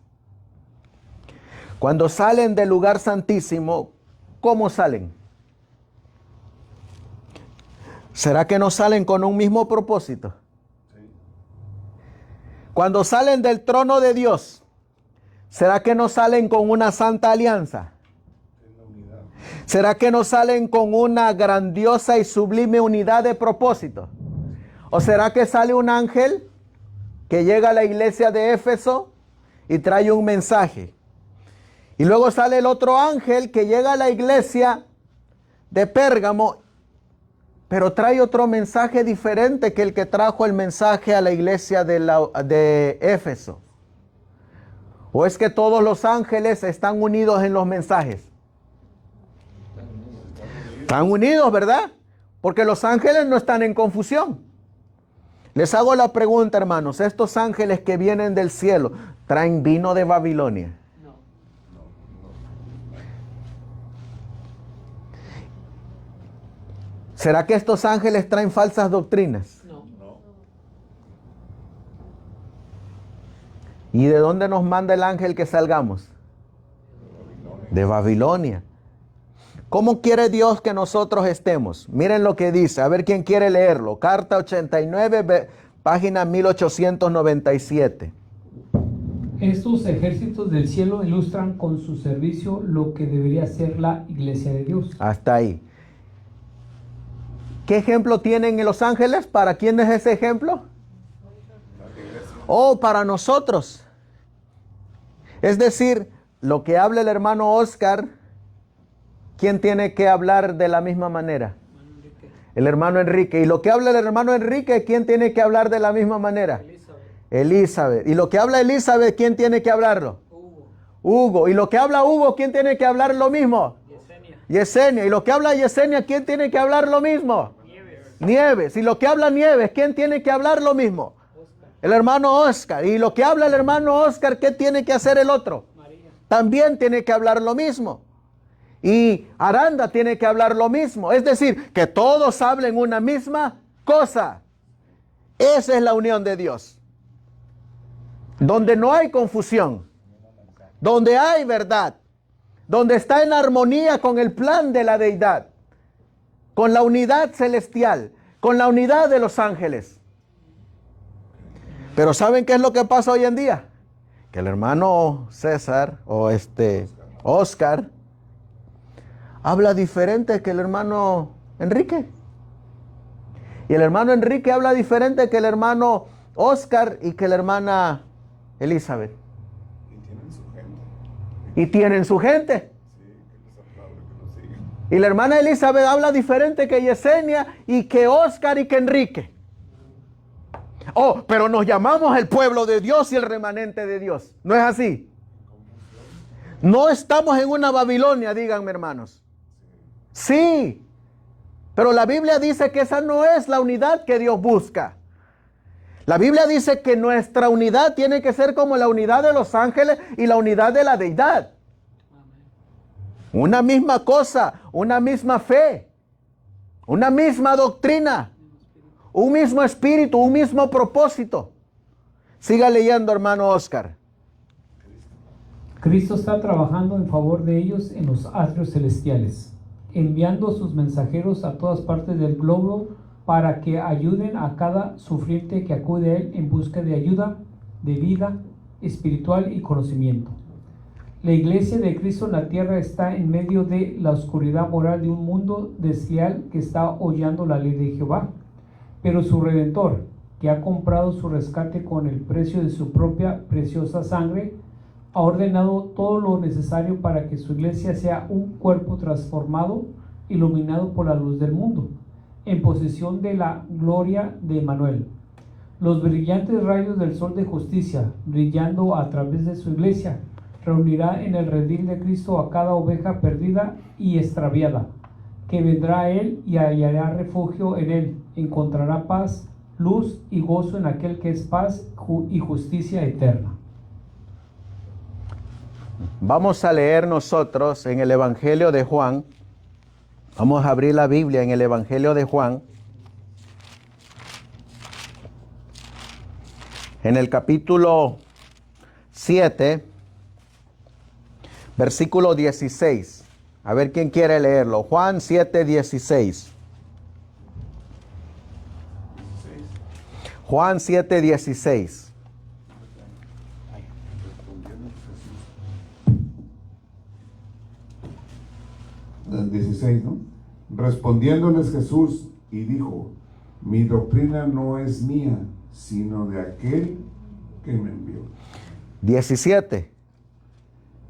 cuando salen del lugar santísimo, ¿cómo salen? ¿Será que no salen con un mismo propósito? Cuando salen del trono de Dios, ¿será que no salen con una santa alianza? ¿Será que no salen con una grandiosa y sublime unidad de propósito? ¿O será que sale un ángel que llega a la iglesia de Éfeso y trae un mensaje? Y luego sale el otro ángel que llega a la iglesia de Pérgamo, pero trae otro mensaje diferente que el que trajo el mensaje a la iglesia de Éfeso. ¿O es que todos los ángeles están unidos en los mensajes? Están unidos, ¿verdad? Porque los ángeles no están en confusión. Les hago la pregunta, hermanos. ¿Estos ángeles que vienen del cielo traen vino de Babilonia? No. ¿Será que estos ángeles traen falsas doctrinas? No. ¿Y de dónde nos manda el ángel que salgamos? De Babilonia. ¿Cómo quiere Dios que nosotros estemos? Miren lo que dice, a ver quién quiere leerlo. Carta 89, página 1897. Estos ejércitos del cielo ilustran con su servicio lo que debería ser la iglesia de Dios. Hasta ahí. ¿Qué ejemplo tienen los ángeles? ¿Para quién es ese ejemplo? Oh, para nosotros. Es decir, lo que habla el hermano Oscar, ¿quién tiene que hablar de la misma manera? El hermano Enrique. Y lo que habla el hermano Enrique, ¿quién tiene que hablar de la misma manera? Elizabeth. Y lo que habla Elizabeth, ¿quién tiene que hablarlo? Hugo. Y lo que habla Hugo, ¿quién tiene que hablar lo mismo? Yesenia. Y lo que habla Yesenia, ¿quién tiene que hablar lo mismo? Nieves. Y lo que habla Nieves, ¿quién tiene que hablar lo mismo? El hermano Oscar. Y lo que habla el hermano Oscar, ¿qué tiene que hacer el otro? También tiene que hablar lo mismo. Y Aranda tiene que hablar lo mismo. Es decir, que todos hablen una misma cosa. Esa es la unión de Dios. Donde no hay confusión. Donde hay verdad. Donde está en armonía con el plan de la deidad. Con la unidad celestial. Con la unidad de los ángeles. Pero ¿saben qué es lo que pasa hoy en día? Que el hermano César o Oscar habla diferente que el hermano Enrique. Y el hermano Enrique habla diferente que el hermano Oscar y que la hermana Elizabeth. Y tienen su gente. Y la hermana Elizabeth habla diferente que Yesenia y que Oscar y que Enrique. Oh, pero nos llamamos el pueblo de Dios y el remanente de Dios. ¿No es así? No estamos en una Babilonia, díganme, hermanos. Sí, pero la Biblia dice que esa no es la unidad que Dios busca. La Biblia dice que nuestra unidad tiene que ser como la unidad de los ángeles y la unidad de la deidad. Una misma cosa, una misma fe, una misma doctrina, un mismo espíritu, un mismo propósito. Siga leyendo, hermano Oscar. Cristo está trabajando en favor de ellos en los atrios celestiales, enviando sus mensajeros a todas partes del globo para que ayuden a cada sufriente que acude a Él en busca de ayuda, de vida espiritual y conocimiento. La iglesia de Cristo en la tierra está en medio de la oscuridad moral de un mundo desleal que está hollando la ley de Jehová. Pero su Redentor, que ha comprado su rescate con el precio de su propia preciosa sangre, ha ordenado todo lo necesario para que su iglesia sea un cuerpo transformado, iluminado por la luz del mundo, en posesión de la gloria de Emmanuel. Los brillantes rayos del sol de justicia, brillando a través de su iglesia, reunirá en el redil de Cristo a cada oveja perdida y extraviada, que vendrá a Él y hallará refugio en Él, encontrará paz, luz y gozo en aquel que es paz y justicia eterna. Vamos a leer nosotros en el Evangelio de Juan. Vamos a abrir la Biblia en el Evangelio de Juan. En el capítulo 7, versículo 16. A ver quién quiere leerlo. Juan 7, 16. Juan 7, 16. 16, ¿no? Respondiéndoles Jesús y dijo: mi doctrina no es mía, sino de aquel que me envió. 17.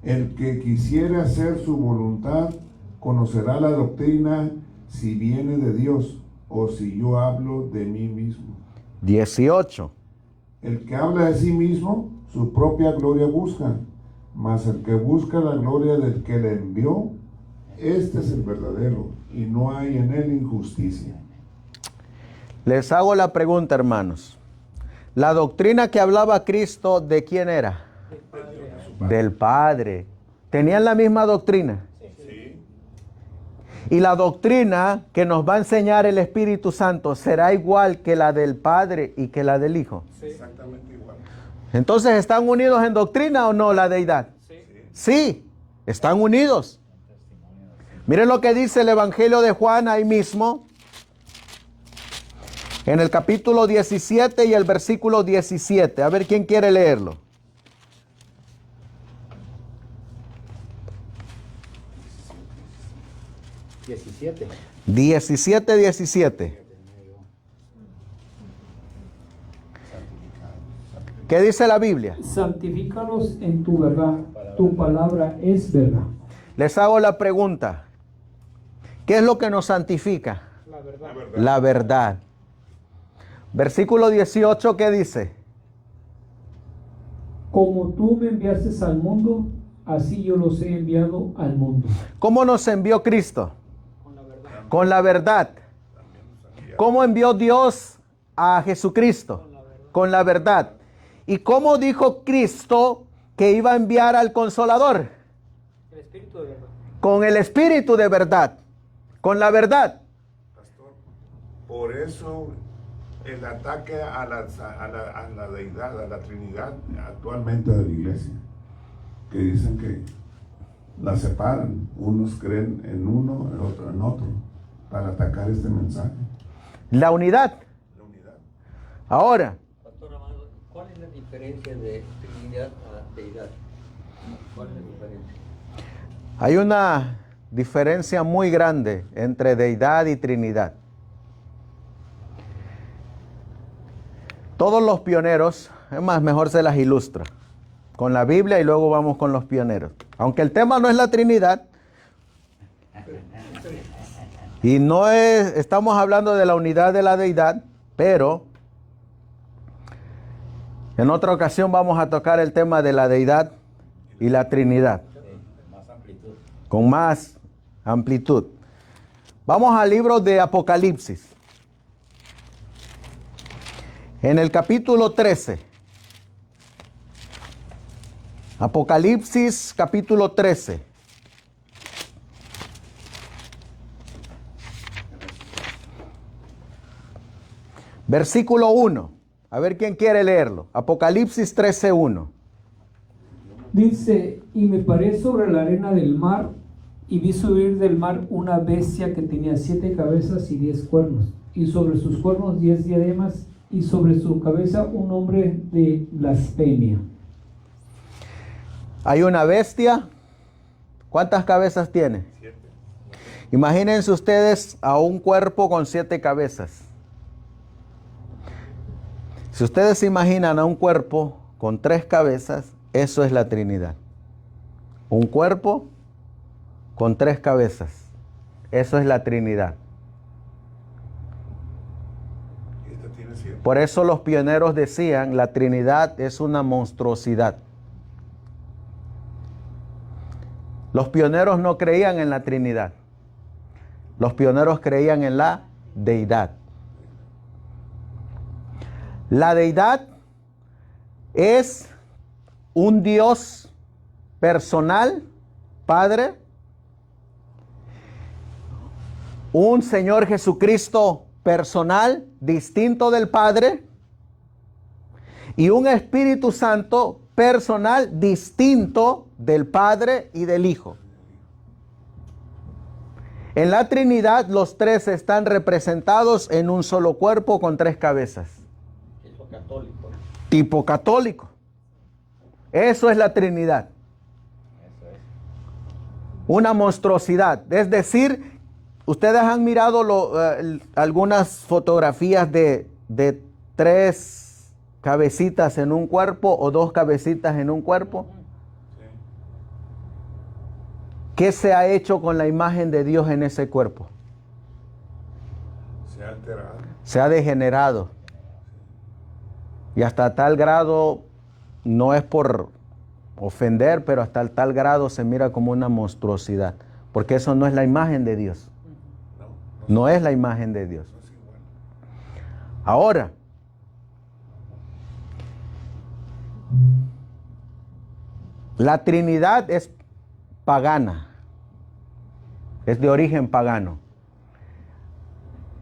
El que quisiere hacer su voluntad conocerá la doctrina, si viene de Dios o si yo hablo de mí mismo. 18. El que habla de sí mismo, su propia gloria busca, mas el que busca la gloria del que le envió, este es el verdadero, y no hay en él injusticia. Les hago la pregunta, hermanos. La doctrina que hablaba Cristo, ¿de quién era? Del Padre. ¿Tenían la misma doctrina? Sí. Y la doctrina que nos va a enseñar el Espíritu Santo será igual que la del Padre y que la del Hijo. Exactamente igual. Entonces, ¿están unidos en doctrina o no la deidad? Sí, están unidos. Miren lo que dice el Evangelio de Juan ahí mismo, en el capítulo 17 y el versículo 17. A ver, ¿quién quiere leerlo? 17. 17. ¿Qué dice la Biblia? Santifícalos en tu verdad, tu palabra es verdad. Les hago la pregunta. ¿Qué es lo que nos santifica? La verdad. La verdad. Versículo 18, ¿qué dice? Como tú me enviaste al mundo, así yo los he enviado al mundo. ¿Cómo nos envió Cristo? Con la verdad. Con la verdad. ¿Cómo envió Dios a Jesucristo? Con la verdad. ¿Y cómo dijo Cristo que iba a enviar al Consolador? El Espíritu de verdad. Con el Espíritu de verdad. Con la verdad. Pastor, por eso el ataque a la deidad, a la Trinidad actualmente de la iglesia, que dicen que la separan, unos creen en uno, el otro en otro, para atacar este mensaje, La unidad. la unidad. Ahora, Pastor Amado, ¿cuál es la diferencia de Trinidad a deidad? ¿Cuál es la diferencia? hay una diferencia muy grande entre deidad y Trinidad. Todos los pioneros, es más, mejor se las ilustra con la Biblia y luego vamos con los pioneros. Aunque el tema no es la Trinidad y no es, estamos hablando de la unidad de la deidad, pero en otra ocasión vamos a tocar el tema de la deidad y la Trinidad Más amplitud. con más amplitud. Vamos al libro de Apocalipsis. En el capítulo 13. Apocalipsis capítulo 13. Versículo 1. A ver quién quiere leerlo. Apocalipsis 13:1. Dice, y me paré sobre la arena del mar, y vi subir del mar una bestia que tenía 7 cabezas y 10 cuernos, y sobre sus cuernos 10 diademas, y sobre su cabeza un nombre de blasfemia. Hay una bestia. ¿Cuántas cabezas tiene? 7. Imagínense ustedes a un cuerpo con 7 cabezas. Si ustedes se imaginan a un cuerpo con 3 cabezas, eso es la Trinidad. Un cuerpo con 3 cabezas. Eso es la Trinidad. Este tiene 7. Por eso los pioneros decían, la Trinidad es una monstruosidad. Los pioneros no creían en la Trinidad. Los pioneros creían en la deidad. La deidad es un Dios personal, Padre, un Señor Jesucristo personal, distinto del Padre, y un Espíritu Santo personal, distinto del Padre y del Hijo. En la Trinidad los tres están representados en un solo cuerpo con 3 cabezas. Eso católico. Tipo católico. Eso es la Trinidad. Eso es. Una monstruosidad. Es decir, ustedes han mirado algunas fotografías de 3 cabecitas en un cuerpo o 2 cabecitas en un cuerpo. ¿Qué se ha hecho con la imagen de Dios en ese cuerpo? Se ha alterado. Se ha degenerado. Y hasta tal grado, no es por ofender, pero hasta el tal grado se mira como una monstruosidad, porque eso no es la imagen de Dios. No es la imagen de Dios. Ahora, la Trinidad es pagana, es de origen pagano.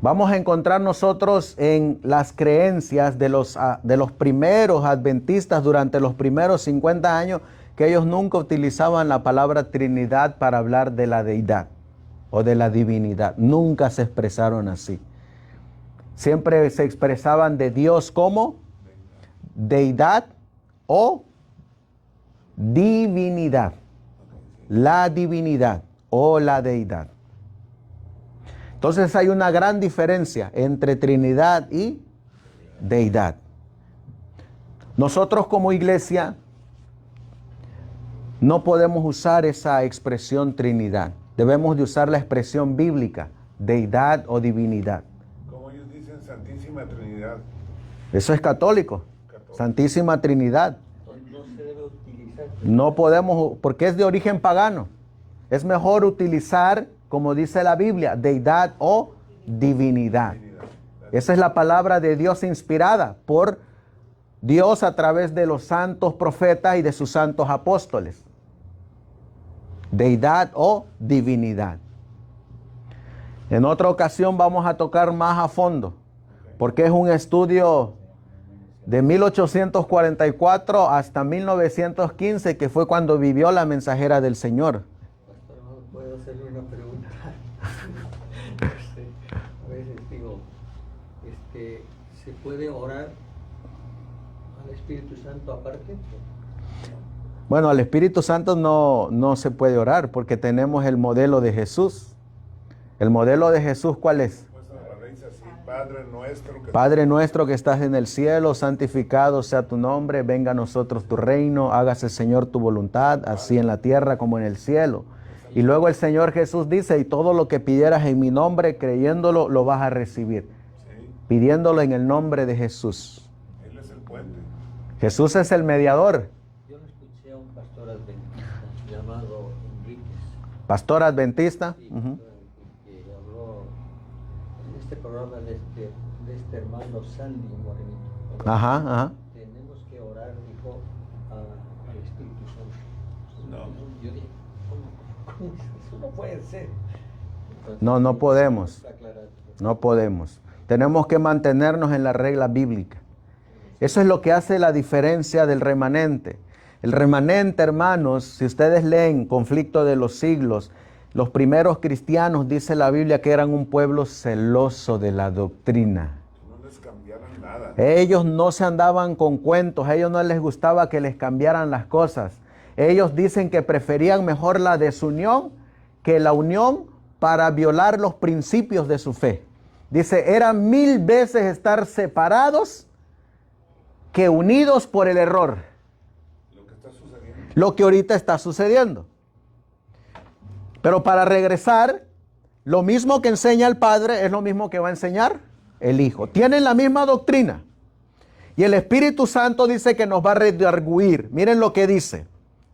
Vamos a encontrar nosotros en las creencias de los primeros adventistas durante los primeros 50 años que ellos nunca utilizaban la palabra Trinidad para hablar de la deidad o de la divinidad. Nunca se expresaron así. Siempre se expresaban de Dios como deidad o divinidad. La divinidad o la deidad. Entonces hay una gran diferencia entre Trinidad y deidad. Nosotros como iglesia no podemos usar esa expresión Trinidad. Debemos de usar la expresión bíblica, deidad o divinidad. Como ellos dicen, Santísima Trinidad. Eso es católico. Santísima Trinidad. No se debe utilizar. No podemos, porque es de origen pagano. Es mejor utilizar, como dice la Biblia, deidad o divinidad. Esa es la palabra de Dios inspirada por Dios a través de los santos profetas y de sus santos apóstoles. Deidad o divinidad. En otra ocasión vamos a tocar más a fondo, porque es un estudio de 1844 hasta 1915, que fue cuando vivió la mensajera del Señor. Pastor, ¿puedo hacerle una pregunta? A veces digo, ¿se puede orar al Espíritu Santo aparte? Bueno, al Espíritu Santo no se puede orar, porque tenemos el modelo de Jesús. ¿El modelo de Jesús cuál es? Padre nuestro que estás en el cielo, santificado sea tu nombre, venga a nosotros tu reino, hágase Señor tu voluntad, así en la tierra como en el cielo. Y luego el Señor Jesús dice, y todo lo que pidieras en mi nombre, creyéndolo, lo vas a recibir. Pidiéndolo en el nombre de Jesús. Él es el puente. Jesús es el mediador. Yo lo escuché a un pastor adventista llamado Enríquez. Pastor adventista. Sí, que habló en este programa de este hermano Sandy Morenito. Ajá. Tenemos que orar, dijo, al Espíritu Santo. No. Yo dije, ¿cómo? Eso no puede ser. Entonces, No podemos. aclarar. No podemos. Tenemos que mantenernos en la regla bíblica. Eso es lo que hace la diferencia del remanente. El remanente, hermanos, si ustedes leen Conflicto de los Siglos, los primeros cristianos, dice la Biblia, que eran un pueblo celoso de la doctrina. No les cambiaran nada. Ellos no se andaban con cuentos, a ellos no les gustaba que les cambiaran las cosas. Ellos dicen que preferían mejor la desunión que la unión para violar los principios de su fe. Dice, era 1000 veces estar separados que unidos por el error. Lo que está sucediendo. Lo que ahorita está sucediendo. Pero para regresar, lo mismo que enseña el Padre es lo mismo que va a enseñar el Hijo. Tienen la misma doctrina. Y el Espíritu Santo dice que nos va a redarguir. Miren lo que dice.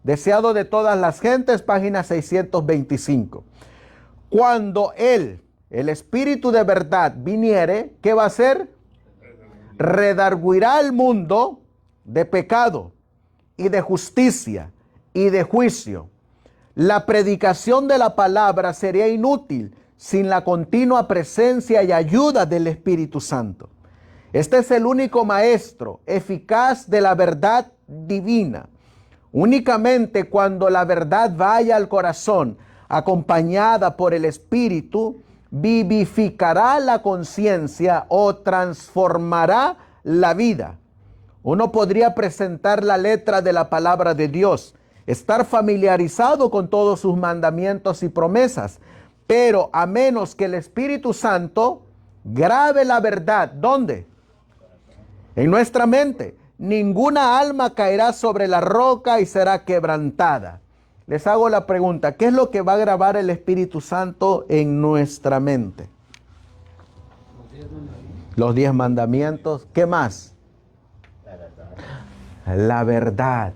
Deseado de todas las gentes, página 625. Cuando Él, el Espíritu de verdad, viniere, ¿qué va a hacer? Redarguirá al mundo de pecado y de justicia y de juicio. La predicación de la palabra sería inútil sin la continua presencia y ayuda del Espíritu Santo. Este es el único maestro eficaz de la verdad divina. Únicamente cuando la verdad vaya al corazón, acompañada por el Espíritu, vivificará la conciencia o transformará la vida. Uno podría presentar la letra de la palabra de Dios, estar familiarizado con todos sus mandamientos y promesas, pero a menos que el Espíritu Santo grabe la verdad, ¿dónde? En nuestra mente. Ninguna alma caerá sobre la roca y será quebrantada. Les hago la pregunta, ¿qué es lo que va a grabar el Espíritu Santo en nuestra mente? Los 10 mandamientos. ¿Qué más? La verdad.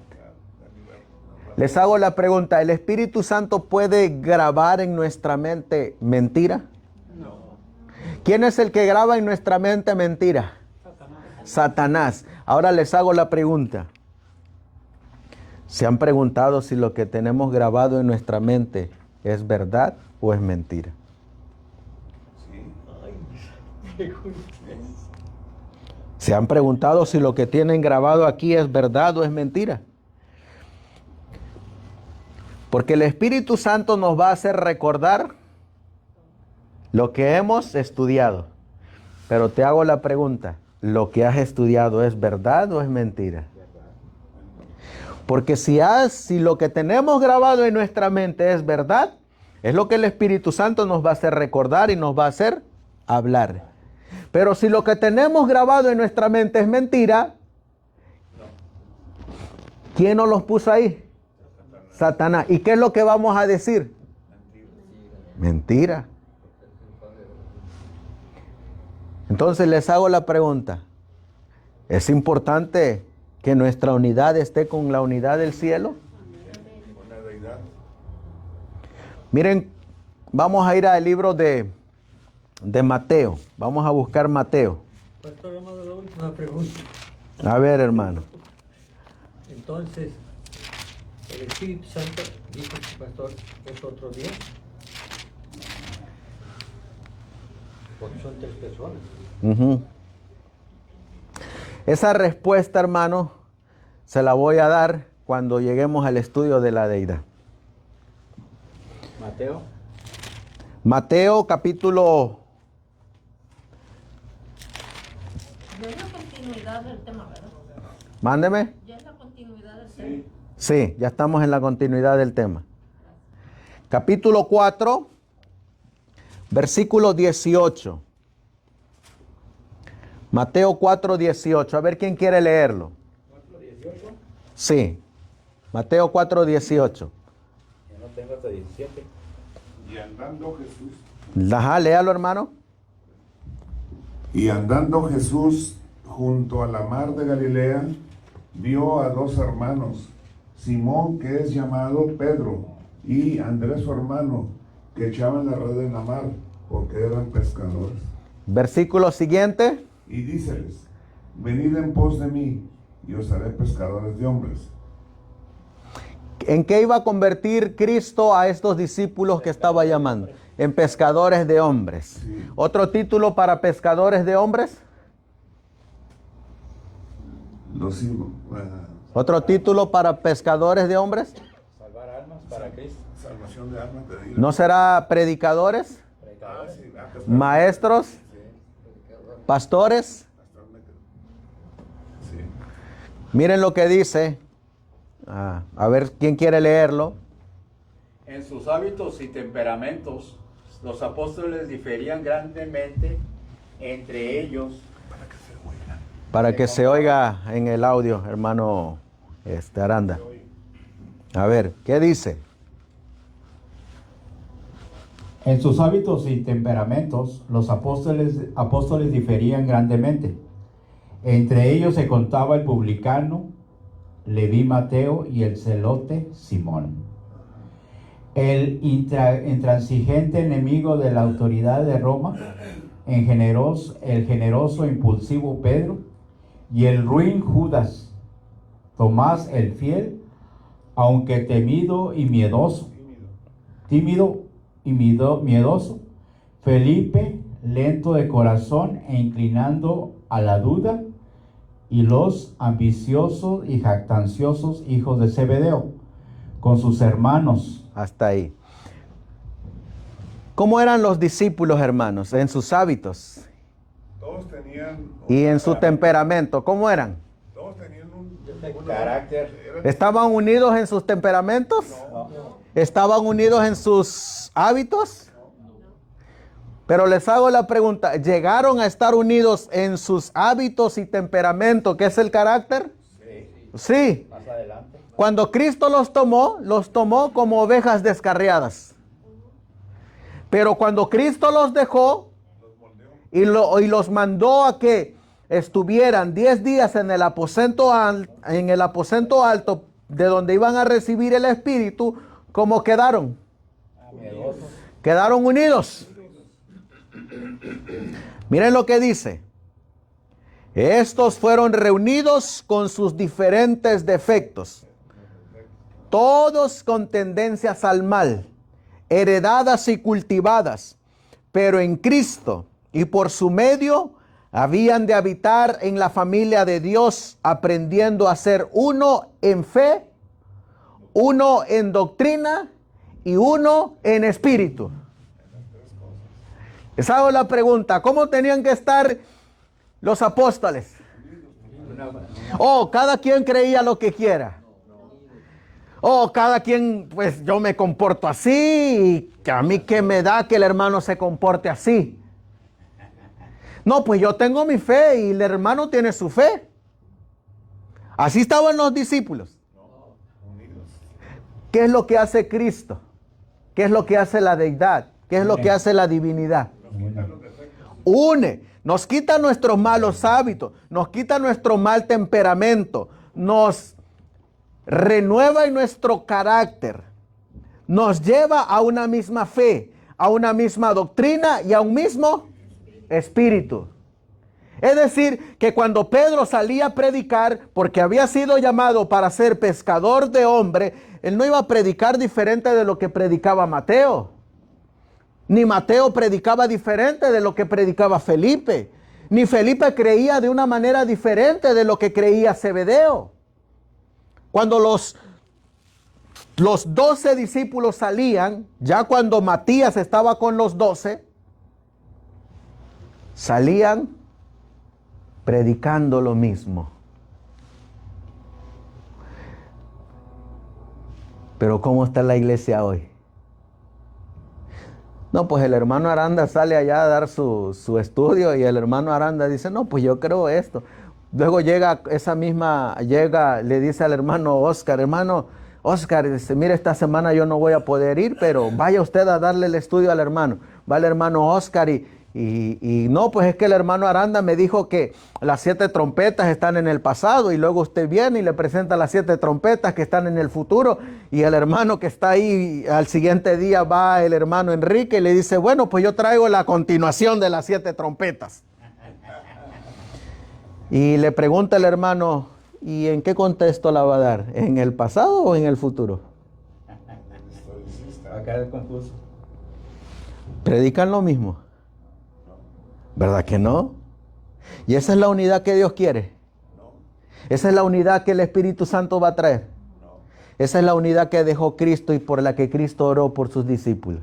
Les hago la pregunta, ¿el Espíritu Santo puede grabar en nuestra mente mentira? No. ¿Quién es el que graba en nuestra mente mentira? Satanás. Ahora les hago la pregunta. ¿Se han preguntado si lo que tenemos grabado en nuestra mente es verdad o es mentira? ¿Se han preguntado si lo que tienen grabado aquí es verdad o es mentira? Porque el Espíritu Santo nos va a hacer recordar lo que hemos estudiado. Pero te hago la pregunta, ¿lo que has estudiado es verdad o es mentira? Porque si lo que tenemos grabado en nuestra mente es verdad, es lo que el Espíritu Santo nos va a hacer recordar y nos va a hacer hablar. Pero si lo que tenemos grabado en nuestra mente es mentira, ¿quién nos los puso ahí? Satanás. ¿Y qué es lo que vamos a decir? Mentira. Entonces les hago la pregunta. ¿Es importante que nuestra unidad esté con la unidad del cielo? Miren, vamos a ir al libro de Mateo. Vamos a buscar Mateo. Pastor, hermano, la última pregunta. A ver, hermano. Entonces, el Espíritu Santo, dijo el pastor, es otro Dios. Porque son tres personas. Ujú. Esa respuesta, hermano, se la voy a dar cuando lleguemos al estudio de la deidad. Mateo. Mateo capítulo... Ya es la continuidad del tema, ¿verdad? Mándeme. Ya es la continuidad del tema. Sí, ya estamos en la continuidad del tema. Capítulo 4, versículo 18. Mateo 4, 18. A ver quién quiere leerlo. ¿4:18? Sí. Mateo 4, 18. Yo no tengo hasta 17. Y andando Jesús. Ajá, léalo, hermano. Y andando Jesús junto a la mar de Galilea, vio a dos hermanos, Simón, que es llamado Pedro, y Andrés su hermano, que echaban la red en la mar, porque eran pescadores. Versículo siguiente. Y díceles, venid en pos de mí, y os haré pescadores de hombres. ¿En qué iba a convertir Cristo a estos discípulos que estaba llamando? En pescadores de hombres. Sí. ¿Otro título para pescadores de hombres? Los ¿Otro título para pescadores de hombres? Salvar almas para Cristo. salvación de almas de vida. ¿No será predicadores? Predicadores. ¿Maestros? ¿Pastores? Sí. Miren lo que dice. A ver, ¿quién quiere leerlo? En sus hábitos y temperamentos, los apóstoles diferían grandemente entre ellos. Para que se oiga en el audio, hermano Aranda. A ver, ¿qué dice? En sus hábitos y temperamentos, los apóstoles diferían grandemente. Entre ellos se contaba el publicano, Leví Mateo, y el celote Simón. El intransigente enemigo de la autoridad de Roma, el generoso e impulsivo Pedro, y el ruin Judas, Tomás el fiel, aunque tímido y miedoso, Felipe, lento de corazón e inclinando a la duda, y los ambiciosos y jactanciosos hijos de Zebedeo, con sus hermanos. Hasta ahí. ¿Cómo eran los discípulos, hermanos, en sus hábitos Todos tenían y en su temperamento? ¿Cómo eran? Todos tenían un Carácter. ¿Estaban unidos en sus temperamentos? ¿Estaban unidos en sus hábitos? Pero les hago la pregunta, ¿llegaron a estar unidos en sus hábitos y temperamento, que es el carácter? Sí. Más adelante. Cuando Cristo los tomó como ovejas descarriadas. Pero cuando Cristo los dejó y los mandó a que estuvieran 10 días en el aposento alto de donde iban a recibir el Espíritu, ¿cómo quedaron? Quedaron unidos. Miren lo que dice. Estos fueron reunidos con sus diferentes defectos, todos con tendencias al mal, heredadas y cultivadas, pero en Cristo y por su medio habían de habitar en la familia de Dios, aprendiendo a ser uno en fe, uno en doctrina y uno en espíritu. Les hago la pregunta, ¿cómo tenían que estar los apóstoles? Oh, cada quien creía lo que quiera. Oh, cada quien, pues yo me comporto así, y que a mí qué me da que el hermano se comporte así. No, pues yo tengo mi fe y el hermano tiene su fe. Así estaban los discípulos. ¿Qué es lo que hace Cristo? ¿Qué es lo que hace la deidad? ¿Qué es lo que hace la divinidad? Une, nos quita nuestros malos hábitos, nos quita nuestro mal temperamento, nos renueva en nuestro carácter, nos lleva a una misma fe, a una misma doctrina y a un mismo espíritu. Es decir, que cuando Pedro salía a predicar, porque había sido llamado para ser pescador de hombre, él no iba a predicar diferente de lo que predicaba Mateo. Ni Mateo predicaba diferente de lo que predicaba Felipe. Ni Felipe creía de una manera diferente de lo que creía Zebedeo. Cuando los 12 discípulos salían, ya cuando Matías estaba con los 12, salían predicando lo mismo. Pero ¿cómo está la iglesia hoy? No, pues el hermano Aranda sale allá a dar su estudio y el hermano Aranda dice, no, pues yo creo esto. Luego le dice al hermano Oscar, dice, mire, esta semana yo no voy a poder ir, pero vaya usted a darle el estudio al hermano. Va el hermano Oscar y no, pues es que el hermano Aranda me dijo que las 7 trompetas están en el pasado y luego usted viene y le presenta las 7 trompetas que están en el futuro y el hermano que está ahí al siguiente día va el hermano Enrique y le dice, bueno, pues yo traigo la continuación de las 7 trompetas. Y le pregunta el hermano, ¿y en qué contexto la va a dar? ¿En el pasado o en el futuro? Va a quedar confuso. Predican lo mismo. ¿Verdad que no? Y esa es la unidad que Dios quiere. Esa es la unidad que el Espíritu Santo va a traer. Esa es la unidad que dejó Cristo y por la que Cristo oró por sus discípulos.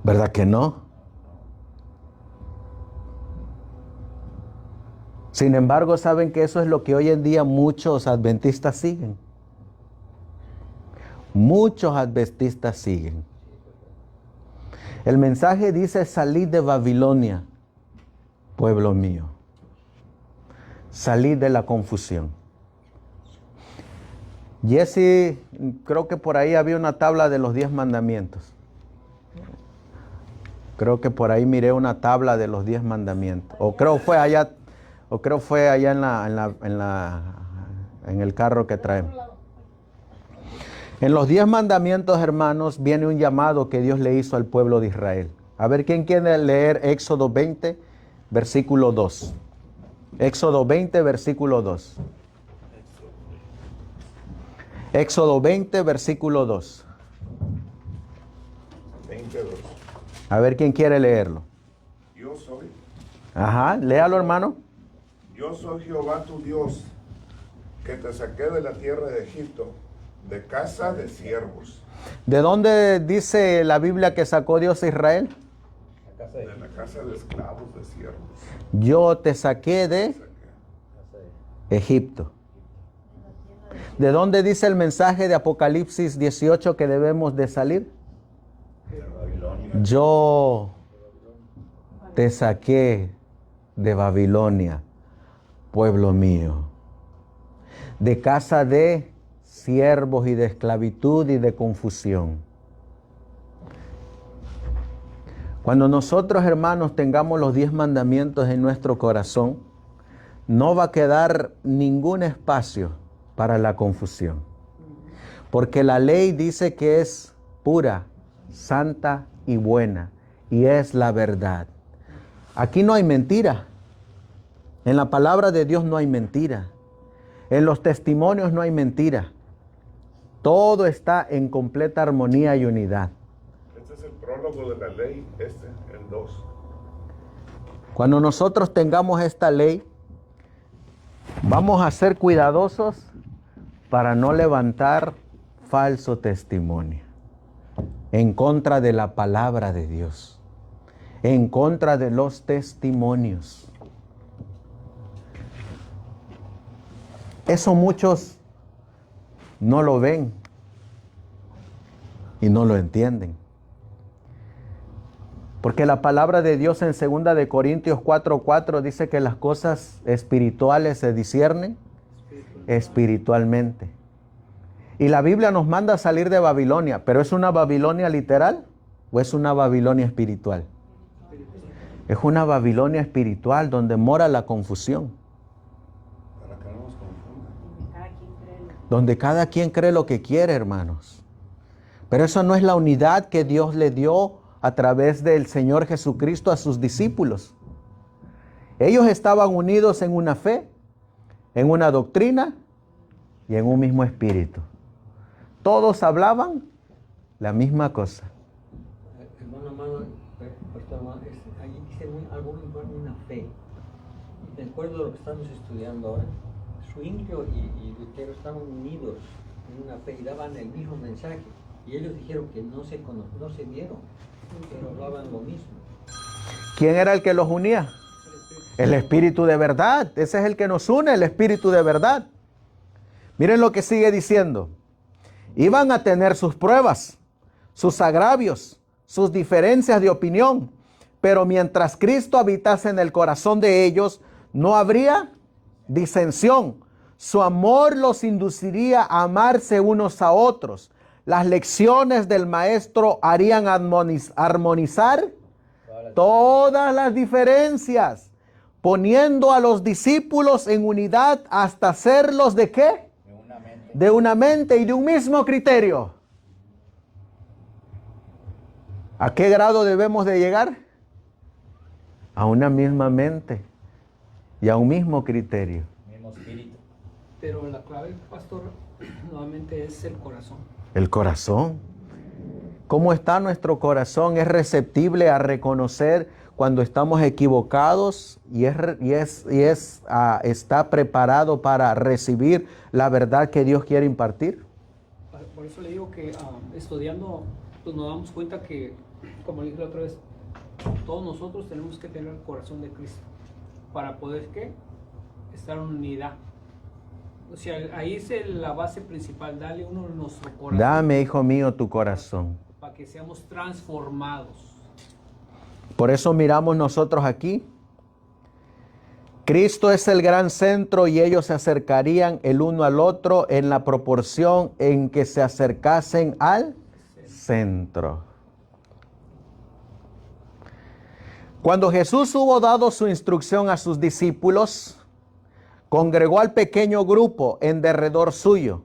¿Verdad que no? Sin embargo, saben que eso es lo que hoy en día muchos adventistas siguen. Muchos adventistas siguen. El mensaje dice, salid de Babilonia, pueblo mío. Salid de la confusión. Jesse, creo que por ahí había una tabla de los 10 mandamientos. Creo que por ahí miré una tabla de los 10 mandamientos. O creo fue allá en el carro que traemos. En los 10 mandamientos, hermanos, viene un llamado que Dios le hizo al pueblo de Israel. A ver, ¿quién quiere leer Éxodo 20, versículo 2? Éxodo 20, versículo 2. Éxodo 20, versículo 2. 22. A ver, ¿quién quiere leerlo? Yo soy. Ajá, léalo, hermano. Yo soy Jehová tu Dios, que te saqué de la tierra de Egipto, de casa de siervos. ¿De dónde dice la Biblia que sacó Dios a Israel? De la casa de esclavos, de siervos. Yo te saqué de Egipto. ¿De dónde dice el mensaje de Apocalipsis 18 que debemos de salir? Yo te saqué de Babilonia, pueblo mío, de casa de siervos y de esclavitud y de confusión. Cuando nosotros, hermanos, tengamos los 10 mandamientos en nuestro corazón, no va a quedar ningún espacio para la confusión. Porque la ley dice que es pura, santa y buena, y es la verdad. Aquí no hay mentira. En la palabra de Dios no hay mentira. En los testimonios no hay mentira. Todo está en completa armonía y unidad. Este es el prólogo de la ley, el 2. Cuando nosotros tengamos esta ley, vamos a ser cuidadosos para no levantar falso testimonio en contra de la palabra de Dios, en contra de los testimonios. Eso muchos no lo ven y no lo entienden. Porque la palabra de Dios en 2 de Corintios 4:4 dice que las cosas espirituales se disciernen espiritualmente. Y la Biblia nos manda a salir de Babilonia, pero ¿es una Babilonia literal o es una Babilonia espiritual? Es una Babilonia espiritual donde mora la confusión. Para que no nos confundan. Donde cada quien cree lo que quiere, hermanos. Pero eso no es la unidad que Dios le dio a través del Señor Jesucristo a sus discípulos. Ellos estaban unidos en una fe, en una doctrina y en un mismo espíritu. Todos hablaban la misma cosa. Hermano, ahí dice algo igual, una fe. De acuerdo a lo que estamos estudiando ahora, Zwinglio y Lutero estaban unidos en una fe y daban el mismo mensaje. Y ellos dijeron que no se vieron, pero hablaban lo mismo. ¿Quién era el que los unía? El Espíritu de verdad. Ese es el que nos une, el Espíritu de verdad. Miren lo que sigue diciendo. Iban a tener sus pruebas, sus agravios, sus diferencias de opinión, pero mientras Cristo habitase en el corazón de ellos, no habría disensión. Su amor los induciría a amarse unos a otros. Las lecciones del maestro harían armonizar todas las diferencias, poniendo a los discípulos en unidad hasta hacerlos ¿de qué? De una mente y de un mismo criterio. ¿A qué grado debemos de llegar? A una misma mente y a un mismo criterio. Mismo espíritu. Pero la clave, pastor, nuevamente es el corazón. El corazón. ¿Cómo está nuestro corazón? ¿Es receptible a reconocer cuando estamos equivocados y está preparado para recibir la verdad que Dios quiere impartir? Por eso le digo que estudiando, pues nos damos cuenta que, como le dije la otra vez, todos nosotros tenemos que tener el corazón de Cristo para poder, ¿qué? Estar en unidad. O sea, ahí es la base principal, dale uno nuestro corazón. Dame, hijo mío, tu corazón. Para que seamos transformados. Por eso miramos nosotros aquí. Cristo es el gran centro y ellos se acercarían el uno al otro en la proporción en que se acercasen al centro. Cuando Jesús hubo dado su instrucción a sus discípulos, congregó al pequeño grupo en derredor suyo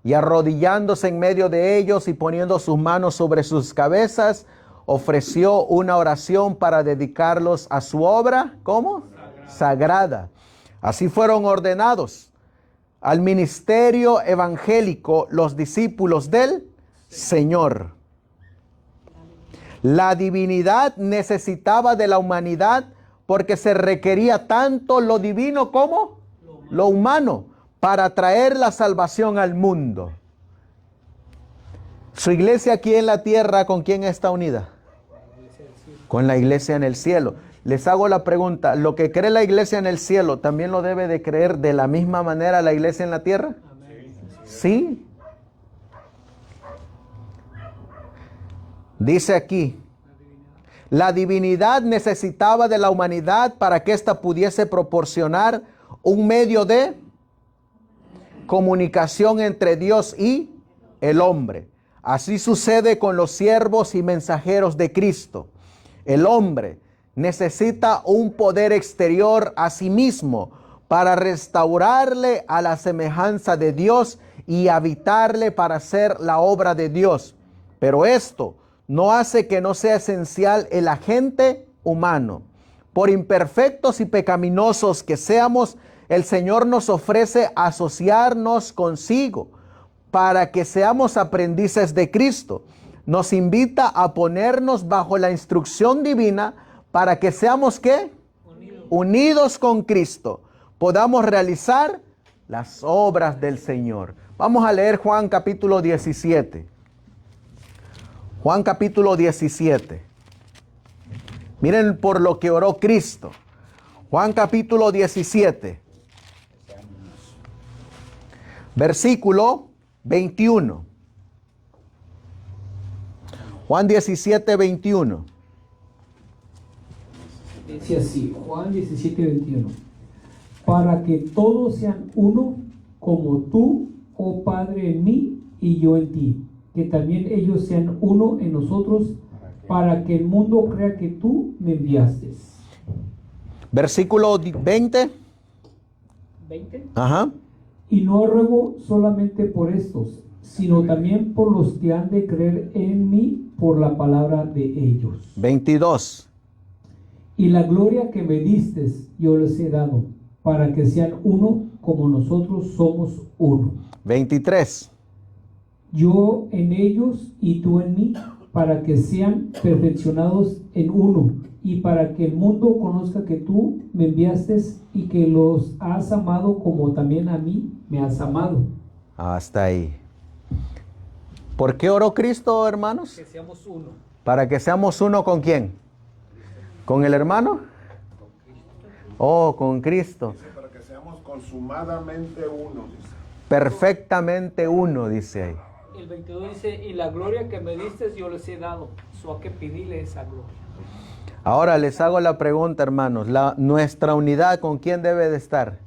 y arrodillándose en medio de ellos y poniendo sus manos sobre sus cabezas, ofreció una oración para dedicarlos a su obra, ¿cómo? Sagrada. Así fueron ordenados al ministerio evangélico los discípulos del Señor. La divinidad necesitaba de la humanidad porque se requería tanto lo divino como lo humano para traer la salvación al mundo. Su iglesia aquí en la tierra, ¿con quién está unida? Con la iglesia en el cielo. Les hago la pregunta, ¿lo que cree la iglesia en el cielo también lo debe de creer de la misma manera la iglesia en la tierra? Sí. Dice aquí, la divinidad necesitaba de la humanidad para que ésta pudiese proporcionar un medio de comunicación entre Dios y el hombre. Así sucede con los siervos y mensajeros de Cristo. El hombre necesita un poder exterior a sí mismo para restaurarle a la semejanza de Dios y habitarle para hacer la obra de Dios. Pero esto no hace que no sea esencial el agente humano. Por imperfectos y pecaminosos que seamos, el Señor nos ofrece asociarnos consigo para que seamos aprendices de Cristo. Nos invita a ponernos bajo la instrucción divina para que seamos ¿qué? Unidos con Cristo. Podamos realizar las obras del Señor. Vamos a leer Juan capítulo 17. Juan capítulo 17. Miren por lo que oró Cristo. Juan capítulo 17. Versículo 21. Juan 17, 21. Dice así, Juan 17, 21. Para que todos sean uno, como tú, oh Padre, en mí y yo en ti, que también ellos sean uno en nosotros, para que el mundo crea que tú me enviaste. Versículo 20. 20. Ajá. Y no ruego solamente por estos, sino también por los que han de creer en mí por la palabra de ellos. 22. Y la gloria que me diste yo les he dado, para que sean uno como nosotros somos uno. 23. Yo en ellos y tú en mí, para que sean perfeccionados en uno, y para que el mundo conozca que tú me enviaste y que los has amado como también a mí me has amado. Hasta ahí. ¿Por qué oró Cristo, hermanos? Que seamos uno. Para que seamos uno ¿con quién? ¿Con el hermano? Oh, con Cristo. Dice, para que seamos consumadamente uno. Dice. Perfectamente uno, dice ahí. El 22 dice, y la gloria que me diste yo les he dado. So hay que pedirle esa gloria. Ahora les hago la pregunta, hermanos. Nuestra unidad, ¿con quién debe de estar?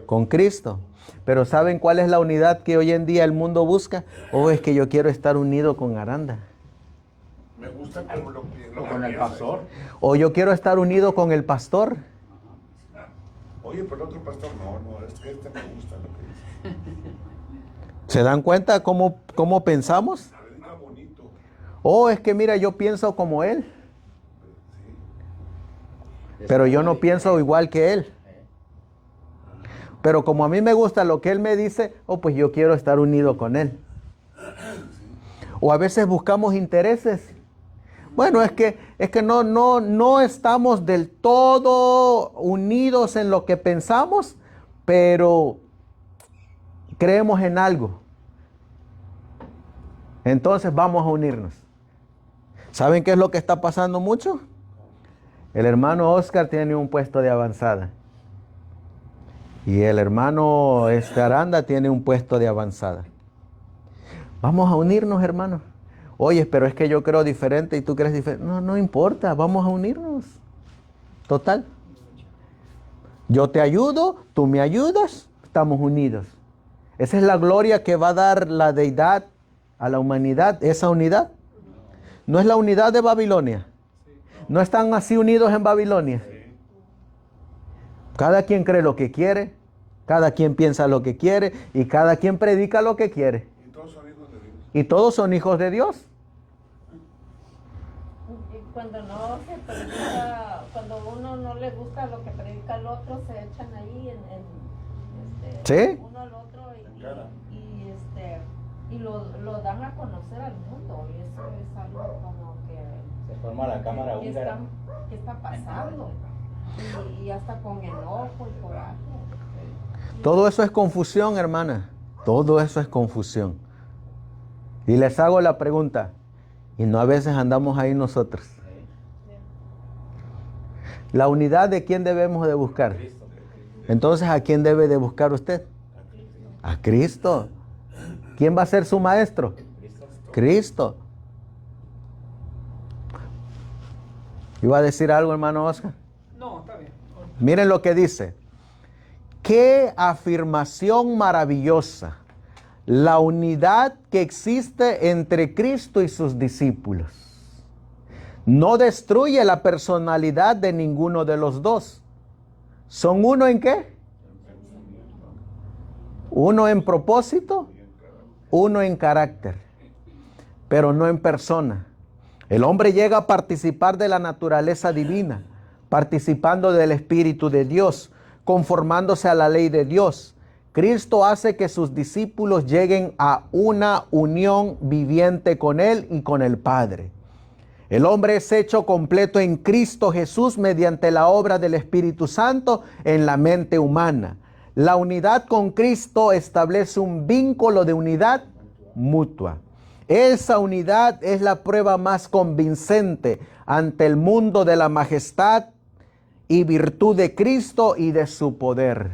Con Cristo. Pero ¿saben cuál es la unidad que hoy en día el mundo busca? Oh, es que yo quiero estar unido con Aranda. Me gusta como lo que Con el piensa. pastor. O yo quiero estar unido con el pastor. Oye, pero el otro pastor, no, es que este me gusta lo que dice. ¿Se dan cuenta cómo pensamos? Predica bonito. Oh, es que mira, yo pienso como él. Pero yo no pienso igual que él. Pero como a mí me gusta lo que él me dice, oh, pues yo quiero estar unido con él. O a veces buscamos intereses. Bueno, es que no estamos del todo unidos en lo que pensamos, pero creemos en algo. Entonces vamos a unirnos. ¿Saben qué es lo que está pasando mucho? El hermano Oscar tiene un puesto de avanzada. Y el hermano Aranda tiene un puesto de avanzada. Vamos a unirnos, hermano. Oye, pero es que yo creo diferente y tú crees diferente. No importa, vamos a unirnos. Total. Yo te ayudo, tú me ayudas, estamos unidos. Esa es la gloria que va a dar la deidad a la humanidad, esa unidad. No es la unidad de Babilonia. No están así unidos en Babilonia. Cada quien cree lo que quiere, cada quien piensa lo que quiere y cada quien predica lo que quiere. Y todos son hijos de Dios. Y todos son hijos de Dios. Y cuando no se predica, cuando uno no le gusta lo que predica el otro, se echan ahí ¿Sí? uno al otro y lo dan a conocer al mundo. Y eso es algo como que Se forma la cámara ¿qué húngara. está pasando? Y hasta con enojo y coraje. Todo eso es confusión, hermana. Todo eso es confusión. Y les hago la pregunta. ¿Y no a veces andamos ahí nosotros? La unidad de quién debemos de buscar. Entonces, ¿a quién debe de buscar usted? A Cristo. ¿Quién va a ser su maestro? Cristo. ¿Iba a decir algo, hermano Oscar? No, está bien. Miren lo que dice. Qué afirmación maravillosa. La unidad que existe entre Cristo y sus discípulos. No destruye la personalidad de ninguno de los dos. ¿Son uno en qué? Uno en propósito, uno en carácter, pero no en persona. El hombre llega a participar de la naturaleza divina, participando del Espíritu de Dios, conformándose a la ley de Dios. Cristo hace que sus discípulos lleguen a una unión viviente con Él y con el Padre. El hombre es hecho completo en Cristo Jesús mediante la obra del Espíritu Santo en la mente humana. La unidad con Cristo establece un vínculo de unidad mutua. Esa unidad es la prueba más convincente ante el mundo de la majestad y virtud de Cristo y de su poder.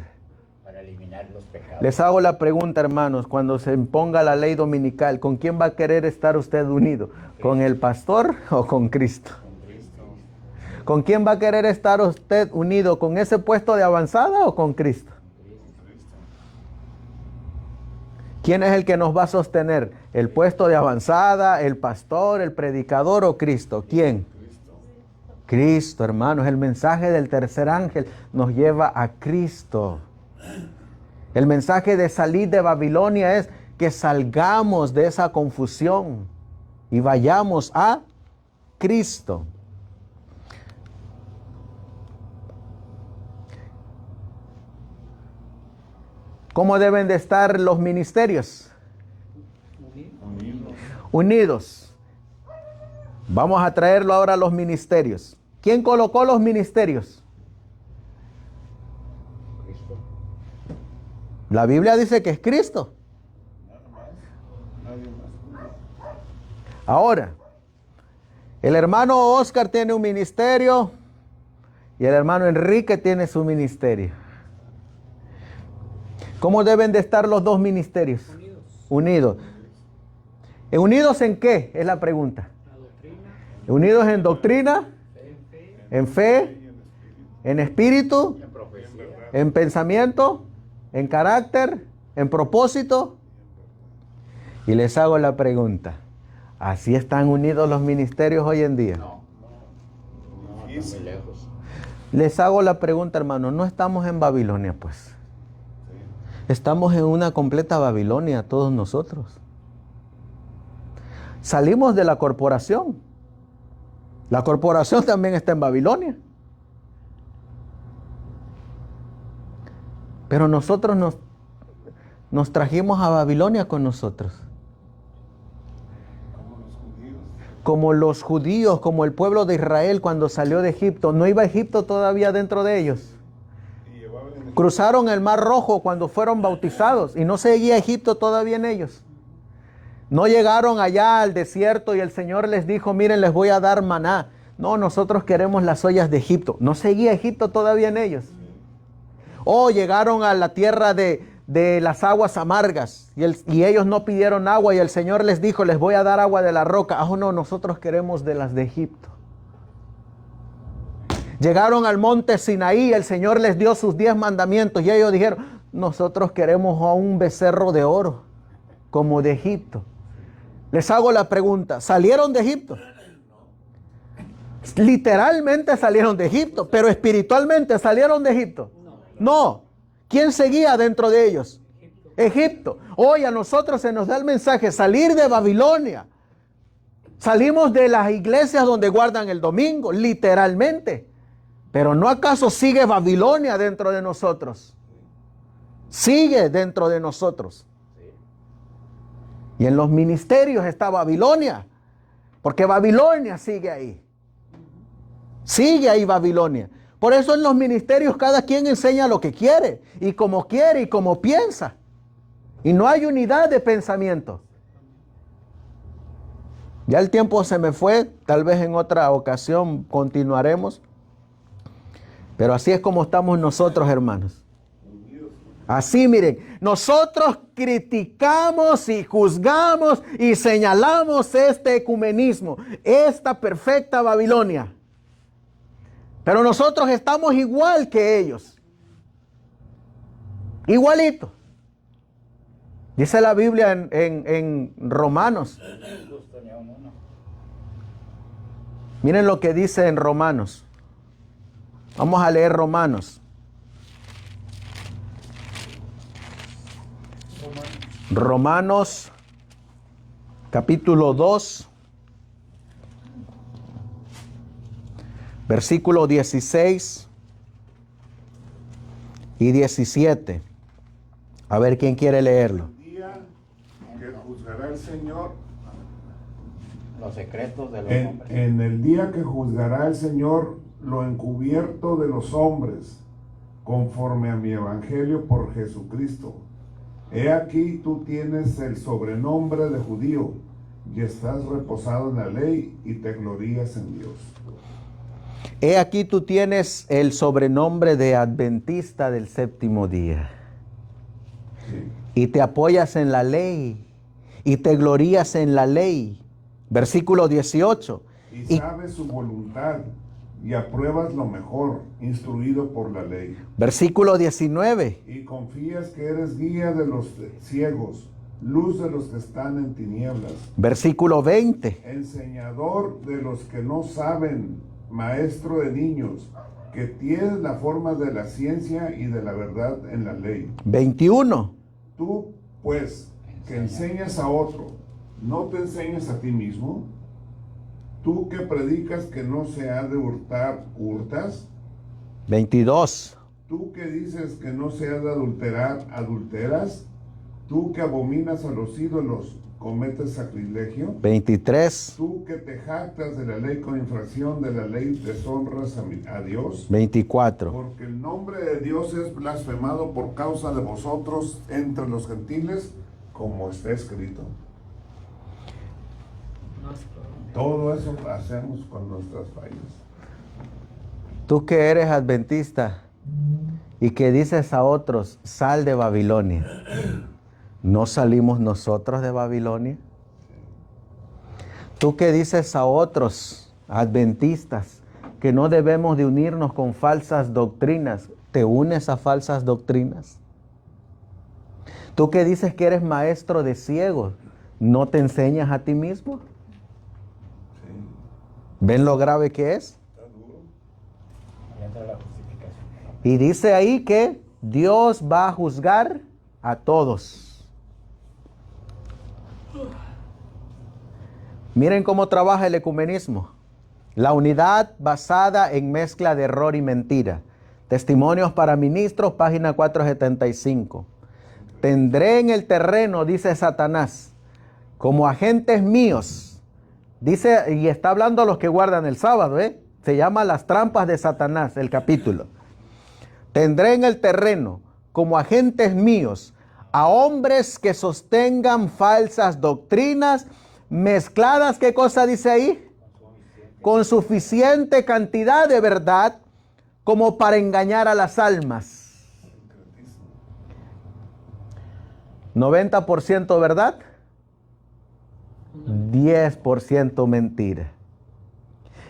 Para eliminar los pecados. Les hago la pregunta, hermanos, cuando se imponga la ley dominical, ¿con quién va a querer estar usted unido? ¿Con el pastor o con Cristo? ¿Con quién va a querer estar usted unido? ¿Con ese puesto de avanzada o con Cristo? ¿Quién es el que nos va a sostener? ¿El puesto de avanzada, el pastor, el predicador o Cristo? ¿Quién? Cristo, hermanos. El mensaje del tercer ángel nos lleva a Cristo. El mensaje de salir de Babilonia es que salgamos de esa confusión y vayamos a Cristo. ¿Cómo deben de estar los ministerios? Unidos. Vamos a traerlo ahora a los ministerios. ¿Quién colocó los ministerios? Cristo. La Biblia dice que es Cristo. Ahora, el hermano Oscar tiene un ministerio y el hermano Enrique tiene su ministerio. ¿Cómo deben de estar los dos ministerios? Unidos. ¿Unidos en qué? Es la pregunta. Unidos en doctrina, en fe, en espíritu, en pensamiento, en carácter, en propósito. Y les hago la pregunta. ¿Así están unidos los ministerios hoy en día? No, está muy lejos. Les hago la pregunta, hermano. No estamos en Babilonia, pues. Estamos en una completa Babilonia todos nosotros. Salimos de la corporación. La corporación también está en Babilonia. Pero nosotros nos trajimos a Babilonia con nosotros. Como los judíos, como el pueblo de Israel cuando salió de Egipto. ¿No iba Egipto todavía dentro de ellos? Cruzaron el Mar Rojo cuando fueron bautizados y no seguía Egipto todavía en ellos. No llegaron allá al desierto y el Señor les dijo, miren, les voy a dar maná. No, nosotros queremos las ollas de Egipto. No seguía Egipto todavía en ellos. O llegaron a la tierra de las aguas amargas y ellos no pidieron agua y el Señor les dijo, les voy a dar agua de la roca. Ah, no, nosotros queremos de las de Egipto. Llegaron al monte Sinaí, el Señor les dio sus 10 mandamientos y ellos dijeron, nosotros queremos a un becerro de oro, como de Egipto. Les hago la pregunta, ¿salieron de Egipto? Literalmente salieron de Egipto, pero espiritualmente salieron de Egipto. No. ¿Quién seguía dentro de ellos? Egipto. Hoy a nosotros se nos da el mensaje, salir de Babilonia. Salimos de las iglesias donde guardan el domingo, literalmente. Pero ¿no acaso sigue Babilonia dentro de nosotros? Sigue dentro de nosotros. Y en los ministerios está Babilonia. Porque Babilonia sigue ahí. Sigue ahí Babilonia. Por eso en los ministerios cada quien enseña lo que quiere y como piensa. Y no hay unidad de pensamiento. Ya el tiempo se me fue, tal vez en otra ocasión continuaremos. Pero así es como estamos nosotros, hermanos. Así, miren, nosotros criticamos y juzgamos y señalamos este ecumenismo, esta perfecta Babilonia. Pero nosotros estamos igual que ellos. Igualito. Dice la Biblia en Romanos. Miren lo que dice en Romanos. Vamos a leer Romanos. Romanos capítulo 2, versículo 16 y 17. A ver quién quiere leerlo. El día que juzgará el Señor, Los secretos de los hombres. en el día que juzgará el Señor lo encubierto de los hombres, conforme a mi evangelio por Jesucristo. He aquí tú tienes el sobrenombre de judío y estás reposado en la ley y te glorías en Dios. He aquí tú tienes el sobrenombre de adventista del séptimo día. Sí. Y te apoyas en la ley y te glorías en la ley. Versículo 18. Y sabes su voluntad y apruebas lo mejor, instruido por la ley. Versículo 19. Y confías que eres guía de los ciegos, luz de los que están en tinieblas, Versículo 20. enseñador de los que no saben, maestro de niños, que tienes la forma de la ciencia y de la verdad en la ley. 21. Tú, pues, que enseñas a otro, ¿no te enseñas a ti mismo? Tú que predicas que no se ha de hurtar, ¿hurtas? 22. Tú que dices que no se ha de adulterar, ¿adulteras? Tú que abominas a los ídolos, ¿cometes sacrilegio? 23. Tú que te jactas de la ley con infracción de la ley, deshonras a Dios. 24. Porque el nombre de Dios es blasfemado por causa de vosotros entre los gentiles, como está escrito. Todo eso hacemos con nuestras fallas. Tú que eres adventista y que dices a otros, sal de Babilonia. ¿No salimos nosotros de Babilonia? Tú que dices a otros adventistas que no debemos de unirnos con falsas doctrinas, ¿te unes a falsas doctrinas? Tú que dices que eres maestro de ciegos, ¿no te enseñas a ti mismo? ¿Ven lo grave que es? Y entra la justificación. Y dice ahí que Dios va a juzgar a todos. Miren cómo trabaja el ecumenismo. La unidad basada en mezcla de error y mentira. Testimonios para ministros, página 475. Tendré en el terreno, dice Satanás, como agentes míos. Dice, y está hablando a los que guardan el sábado, se llama Las trampas de Satanás, el capítulo. Tendré en el terreno como agentes míos a hombres que sostengan falsas doctrinas mezcladas, ¿qué cosa dice ahí? Con suficiente cantidad de verdad como para engañar a las almas. 90% verdad, 10% mentira.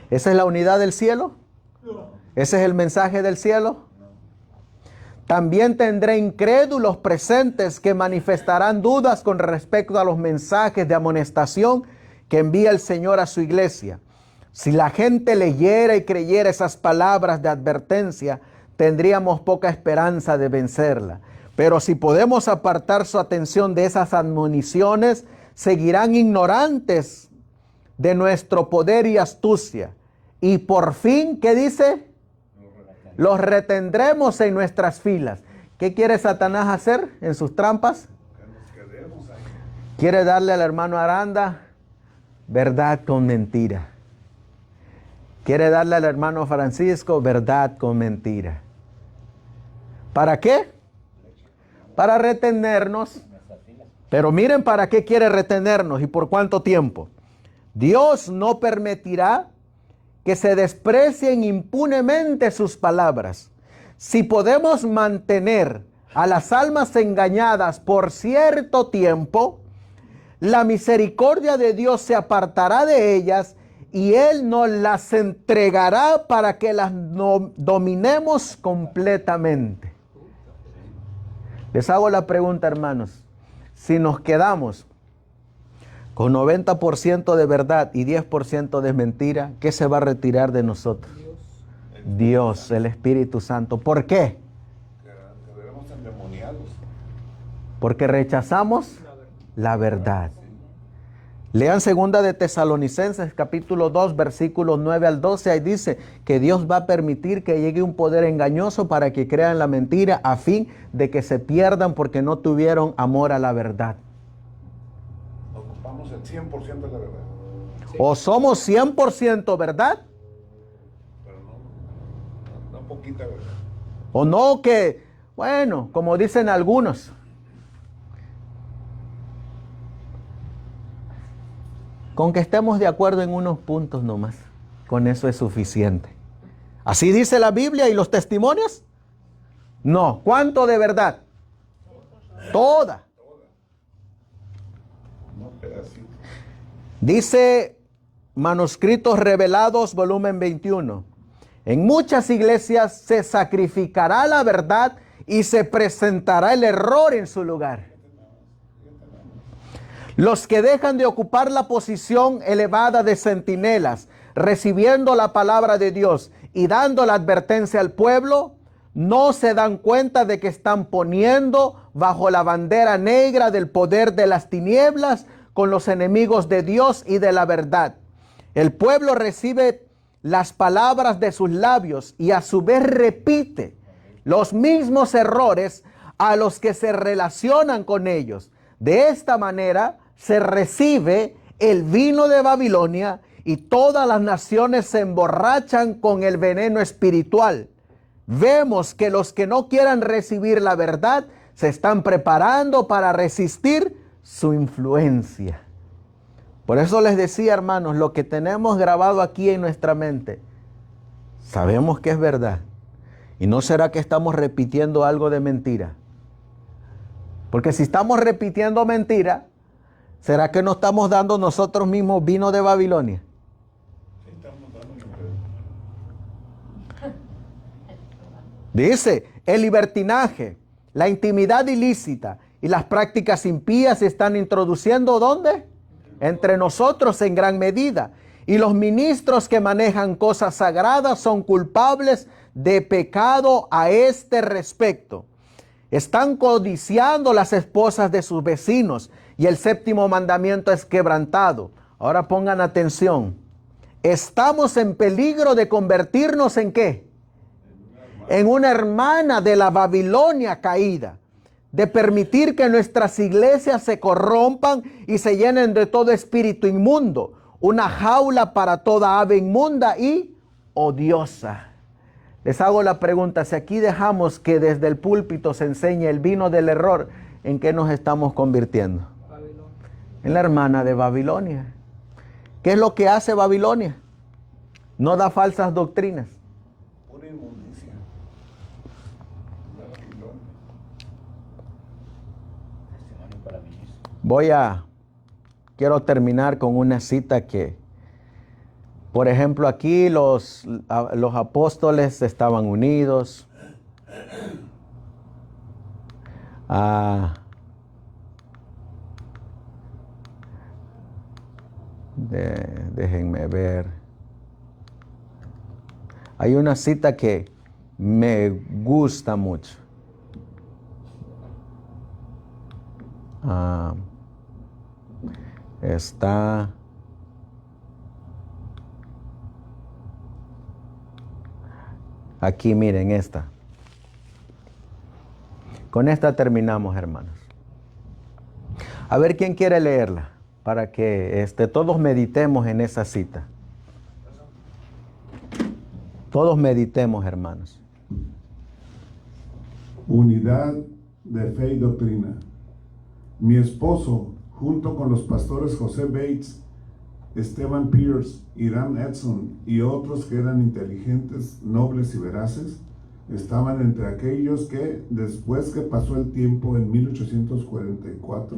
¿Esa es la unidad del cielo? ¿Ese es el mensaje del cielo? También tendré incrédulos presentes que manifestarán dudas con respecto a los mensajes de amonestación que envía el Señor a su iglesia. Si la gente leyera y creyera esas palabras de advertencia, tendríamos poca esperanza de vencerla. Pero si podemos apartar su atención de esas admoniciones, seguirán ignorantes de nuestro poder y astucia. Y por fin, ¿qué dice? Los retendremos en nuestras filas. ¿Qué quiere Satanás hacer en sus trampas? Quiere darle al hermano Aranda verdad con mentira. Quiere darle al hermano Francisco verdad con mentira. ¿Para qué? Para retenernos. Pero miren para qué quiere retenernos y por cuánto tiempo. Dios no permitirá que se desprecien impunemente sus palabras. Si podemos mantener a las almas engañadas por cierto tiempo, la misericordia de Dios se apartará de ellas y Él nos las entregará para que las dominemos completamente. Les hago la pregunta, hermanos. Si nos quedamos con 90% de verdad y 10% de mentira, ¿qué se va a retirar de nosotros? Dios, el Espíritu Santo. ¿Por qué? Quedaremos endemoniados. Porque rechazamos la verdad. Lean segunda de Tesalonicenses capítulo 2 versículos 9 al 12. Ahí dice que Dios va a permitir que llegue un poder engañoso para que crean la mentira a fin de que se pierdan porque no tuvieron amor a la verdad. Ocupamos el 100% de la verdad. O somos 100% verdad, Pero no poquita verdad. o no que, bueno, como dicen algunos, con que estemos de acuerdo en unos puntos nomás, con eso es suficiente. ¿Así dice la Biblia y los testimonios? No. ¿Cuánto de verdad? Toda. No pedacito. Dice Manuscritos Revelados, volumen 21. En muchas iglesias se sacrificará la verdad y se presentará el error en su lugar. Los que dejan de ocupar la posición elevada de centinelas, recibiendo la palabra de Dios y dando la advertencia al pueblo, no se dan cuenta de que están poniendo bajo la bandera negra del poder de las tinieblas con los enemigos de Dios y de la verdad. El pueblo recibe las palabras de sus labios y a su vez repite los mismos errores a los que se relacionan con ellos. De esta manera se recibe el vino de Babilonia y todas las naciones se emborrachan con el veneno espiritual. Vemos que los que no quieran recibir la verdad se están preparando para resistir su influencia. Por eso les decía, hermanos, lo que tenemos grabado aquí en nuestra mente, sabemos que es verdad. ¿Y no será que estamos repitiendo algo de mentira? Porque si estamos repitiendo mentira, ¿será que no estamos dando nosotros mismos vino de Babilonia? Sí, estamos dando. Dice, el libertinaje, la intimidad ilícita y las prácticas impías se están introduciendo ¿dónde? Entre nosotros en gran medida. Y los ministros que manejan cosas sagradas son culpables de pecado a este respecto. Están codiciando las esposas de sus vecinos y el séptimo mandamiento es quebrantado. Ahora pongan atención. Estamos en peligro de convertirnos ¿en qué? En una hermana de la Babilonia caída. De permitir que nuestras iglesias se corrompan y se llenen de todo espíritu inmundo. Una jaula para toda ave inmunda y odiosa. Les hago la pregunta, si aquí dejamos que desde el púlpito se enseñe el vino del error, ¿en qué nos estamos convirtiendo? En la hermana de Babilonia. ¿Qué es lo que hace Babilonia? No da falsas doctrinas. Pura inmundicia. Quiero terminar con una cita que, por ejemplo, aquí los apóstoles estaban unidos. Déjenme ver. Hay una cita que me gusta mucho. Está aquí, miren esta. Con esta terminamos, hermanos. A ver quién quiere leerla para que todos meditemos en esa cita. Todos meditemos, hermanos. Unidad de fe y doctrina. Mi esposo, junto con los pastores José Bates, Esteban Pierce, Irán Edson y otros que eran inteligentes, nobles y veraces, estaban entre aquellos que, después que pasó el tiempo en 1844,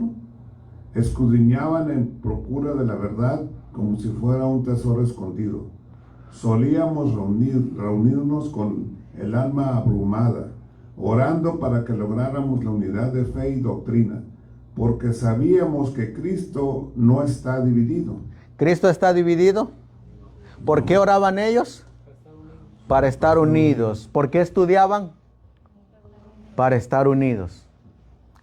escudriñaban en procura de la verdad como si fuera un tesoro escondido. Solíamos reunirnos con el alma abrumada, orando para que lográramos la unidad de fe y doctrina, porque sabíamos que Cristo no está dividido. ¿Cristo está dividido? ¿Por qué oraban ellos? Para estar unidos. ¿Por qué estudiaban? Para estar unidos.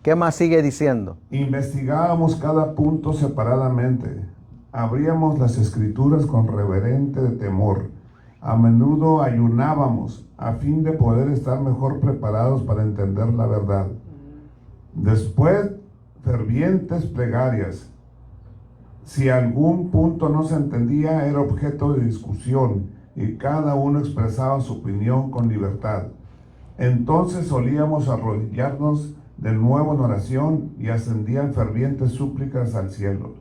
¿Qué más sigue diciendo? Investigábamos cada punto separadamente. Abríamos las escrituras con reverente temor. A menudo ayunábamos a fin de poder estar mejor preparados para entender la verdad. Después, fervientes plegarias. Si algún punto no se entendía, era objeto de discusión y cada uno expresaba su opinión con libertad. Entonces solíamos arrodillarnos de nuevo en oración y ascendían fervientes súplicas al cielo,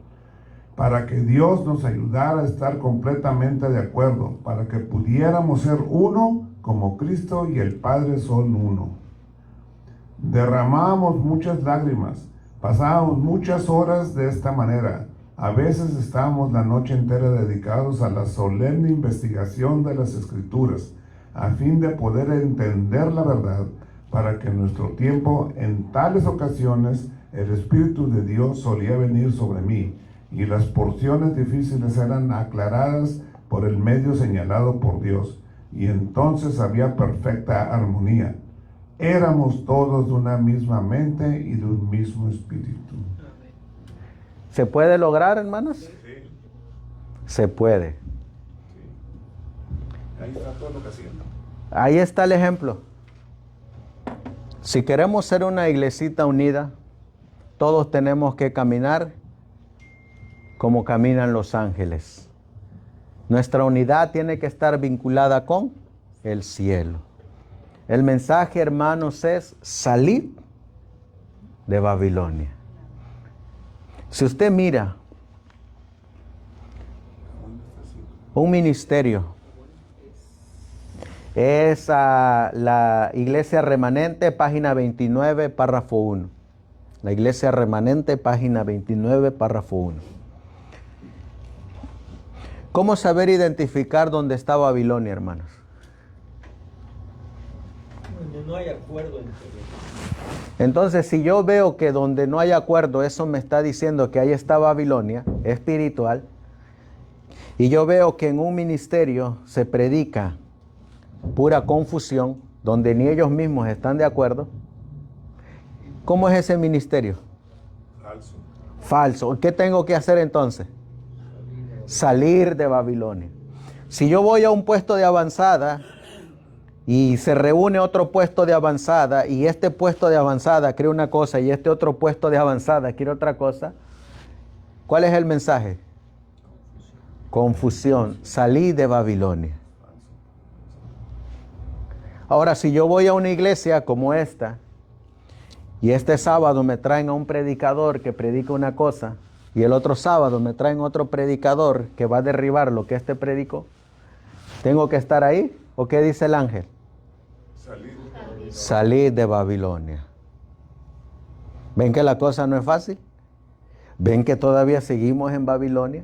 para que Dios nos ayudara a estar completamente de acuerdo, para que pudiéramos ser uno como Cristo y el Padre son uno. Derramábamos muchas lágrimas, pasábamos muchas horas de esta manera. A veces estábamos la noche entera dedicados a la solemne investigación de las Escrituras, a fin de poder entender la verdad, para que en nuestro tiempo, en tales ocasiones, el Espíritu de Dios solía venir sobre mí, y las porciones difíciles eran aclaradas por el medio señalado por Dios, y entonces había perfecta armonía. Éramos todos de una misma mente y de un mismo espíritu. ¿Se puede lograr, hermanos? Sí. Se puede. Sí. Ahí está todo lo que haciendo. Ahí está el ejemplo. Si queremos ser una iglesita unida, todos tenemos que caminar como caminan los ángeles. Nuestra unidad tiene que estar vinculada con el cielo. El mensaje, hermanos, es salir de Babilonia. Si usted mira un ministerio, es la Iglesia Remanente, página 29, párrafo 1. La Iglesia Remanente, página 29, párrafo 1. ¿Cómo saber identificar dónde está Babilonia, hermanos? Donde no hay acuerdo entre ellos. Entonces, si yo veo que donde no hay acuerdo, eso me está diciendo que ahí está Babilonia espiritual, y yo veo que en un ministerio se predica pura confusión, donde ni ellos mismos están de acuerdo, ¿cómo es ese ministerio? Falso. Falso. ¿Qué tengo que hacer entonces? Salir de Babilonia. Si yo voy a un puesto de avanzada y se reúne otro puesto de avanzada y este puesto de avanzada quiere una cosa y este otro puesto de avanzada quiere otra cosa, ¿cuál es el mensaje? Confusión. Salí de Babilonia. Ahora, si yo voy a una iglesia como esta y este sábado me traen a un predicador que predica una cosa y el otro sábado me traen otro predicador que va a derribar lo que este predicó, ¿tengo que estar ahí? ¿O qué dice el ángel? Salir de Babilonia. ¿Ven que la cosa no es fácil? ¿Ven que todavía seguimos en Babilonia?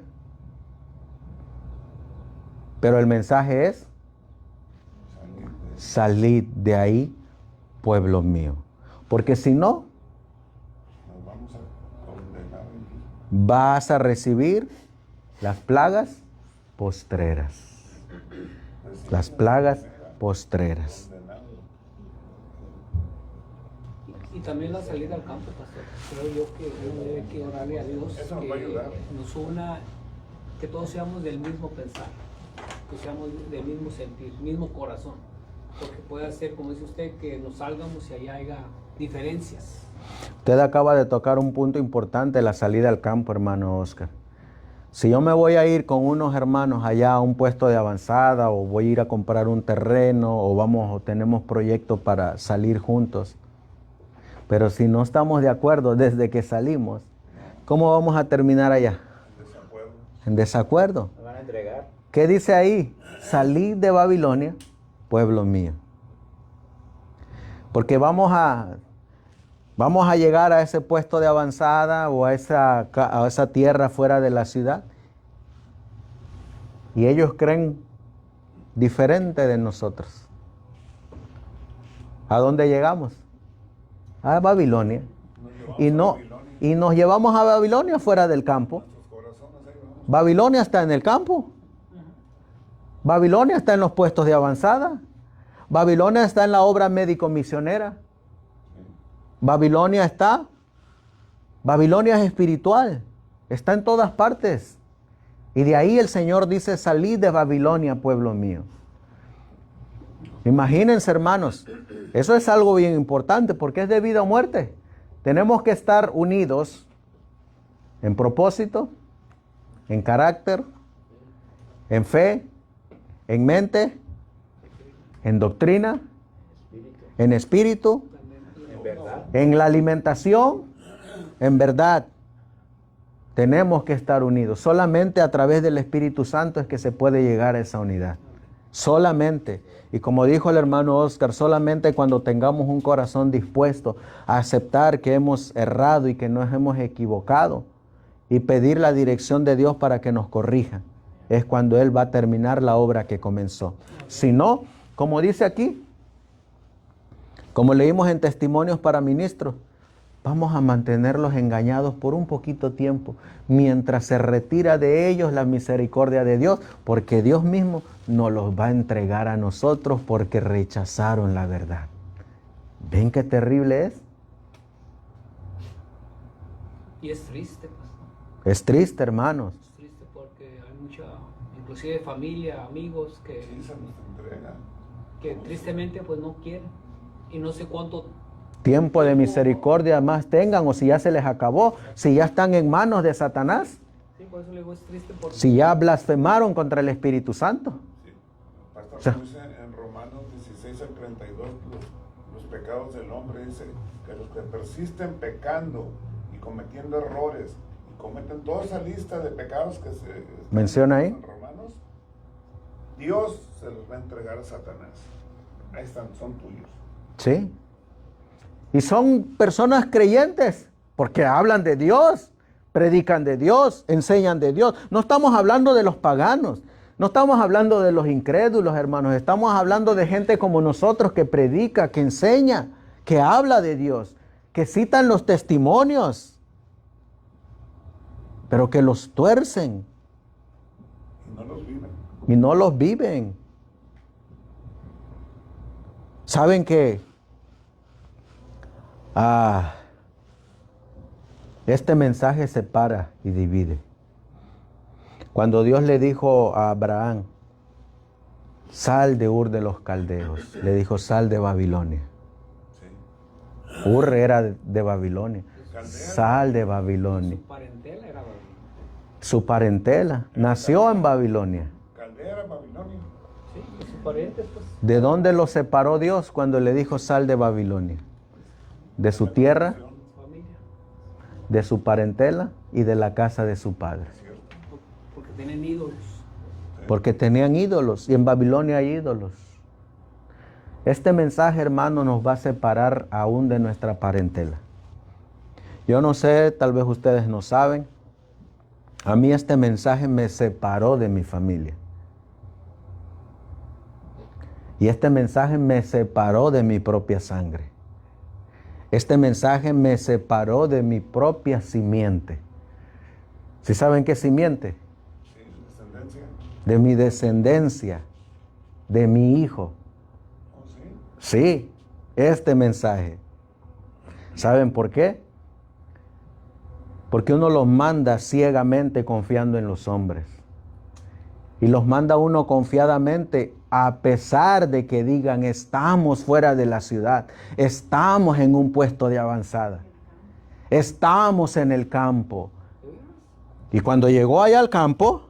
Pero el mensaje es: salid de ahí, pueblo mío. Porque si no, vas a recibir las plagas postreras. Las plagas postreras. Y también la salida al campo, pastor. Creo yo que uno debe que orarle a Dios Eso nos va a ayudar. que nos una, que todos seamos del mismo pensar, que seamos del mismo sentir, mismo corazón. Porque puede ser, como dice usted, que nos salgamos y allá haya diferencias. Usted acaba de tocar un punto importante, la salida al campo, hermano Oscar. Si yo me voy a ir con unos hermanos allá a un puesto de avanzada, o voy a ir a comprar un terreno, o tenemos proyectos para salir juntos, pero si no estamos de acuerdo desde que salimos, ¿cómo vamos a terminar allá? En desacuerdo. Me van a entregar. ¿Qué dice ahí? Salid de Babilonia, pueblo mío. Porque vamos a llegar a ese puesto de avanzada o a esa tierra fuera de la ciudad. Y ellos creen diferente de nosotros. ¿A dónde llegamos? A Babilonia. Y nos llevamos a Babilonia fuera del campo. Babilonia está en el campo. Babilonia está en los puestos de avanzada. Babilonia está en la obra médico-misionera. Babilonia está. Babilonia es espiritual. Está en todas partes. Y de ahí el Señor dice, salid de Babilonia, pueblo mío. Imagínense, hermanos, eso es algo bien importante porque es de vida o muerte. Tenemos que estar unidos en propósito, en carácter, en fe, en mente, en doctrina, en espíritu, en la alimentación, en verdad. Tenemos que estar unidos. Solamente a través del Espíritu Santo es que se puede llegar a esa unidad. Solamente. Y como dijo el hermano Oscar, solamente cuando tengamos un corazón dispuesto a aceptar que hemos errado y que nos hemos equivocado y pedir la dirección de Dios para que nos corrija, es cuando Él va a terminar la obra que comenzó. Si no, como dice aquí, como leímos en Testimonios para Ministros, vamos a mantenerlos engañados por un poquito tiempo, mientras se retira de ellos la misericordia de Dios, porque Dios mismo nos los va a entregar a nosotros porque rechazaron la verdad. ¿Ven qué terrible es? Y es triste, pues. Es triste, hermanos. Es triste porque hay mucha, inclusive familia, amigos que tristemente pues no quieren. Y no sé cuánto Tiempo de misericordia más tengan, o si ya se les acabó, si ya están en manos de Satanás, Sí, por eso le digo, es triste porque si ya blasfemaron contra el Espíritu Santo. Sí. Pastor, O sea, dice en Romanos 16 al 32, los pecados del hombre, dice que los que persisten pecando y cometiendo errores y cometen toda esa lista de pecados que se menciona ahí. en Romanos, Dios se los va a entregar a Satanás. Ahí están, son tuyos. Sí. Y son personas creyentes, porque hablan de Dios, predican de Dios, enseñan de Dios. No estamos hablando de los paganos, no estamos hablando de los incrédulos, hermanos. Estamos hablando de gente como nosotros que predica, que enseña, que habla de Dios, que citan los testimonios, pero que los tuercen Y no los viven. y no los viven. ¿Saben qué? Este mensaje separa y divide. Cuando Dios le dijo a Abraham, sal de Ur de los Caldeos, le dijo, sal de Babilonia. Sí. Ur era de Babilonia. Sal de Babilonia. su parentela era Babilonia. Su parentela nació en Babilonia. Caldera, Babilonia. Sí, y sus parientes pues. ¿De dónde lo separó Dios cuando le dijo, sal de Babilonia? De su tierra, Familia. de su parentela y de la casa de su padre. Porque tienen ídolos. Porque tenían ídolos y en Babilonia hay ídolos. Este mensaje, hermano, nos va a separar aún de nuestra parentela. Yo no sé, tal vez ustedes no saben, a mí este mensaje me separó de mi familia. Y este mensaje me separó de mi propia sangre. Este mensaje me separó de mi propia simiente. ¿Sí saben qué simiente? Sí, descendencia. De mi descendencia, de mi hijo. ¿Oh, sí? Sí, este mensaje. ¿Saben por qué? Porque uno los manda ciegamente confiando en los hombres. Y los manda uno confiadamente a pesar de que digan, estamos fuera de la ciudad, estamos en un puesto de avanzada, estamos en el campo. Y cuando llegó allá al campo,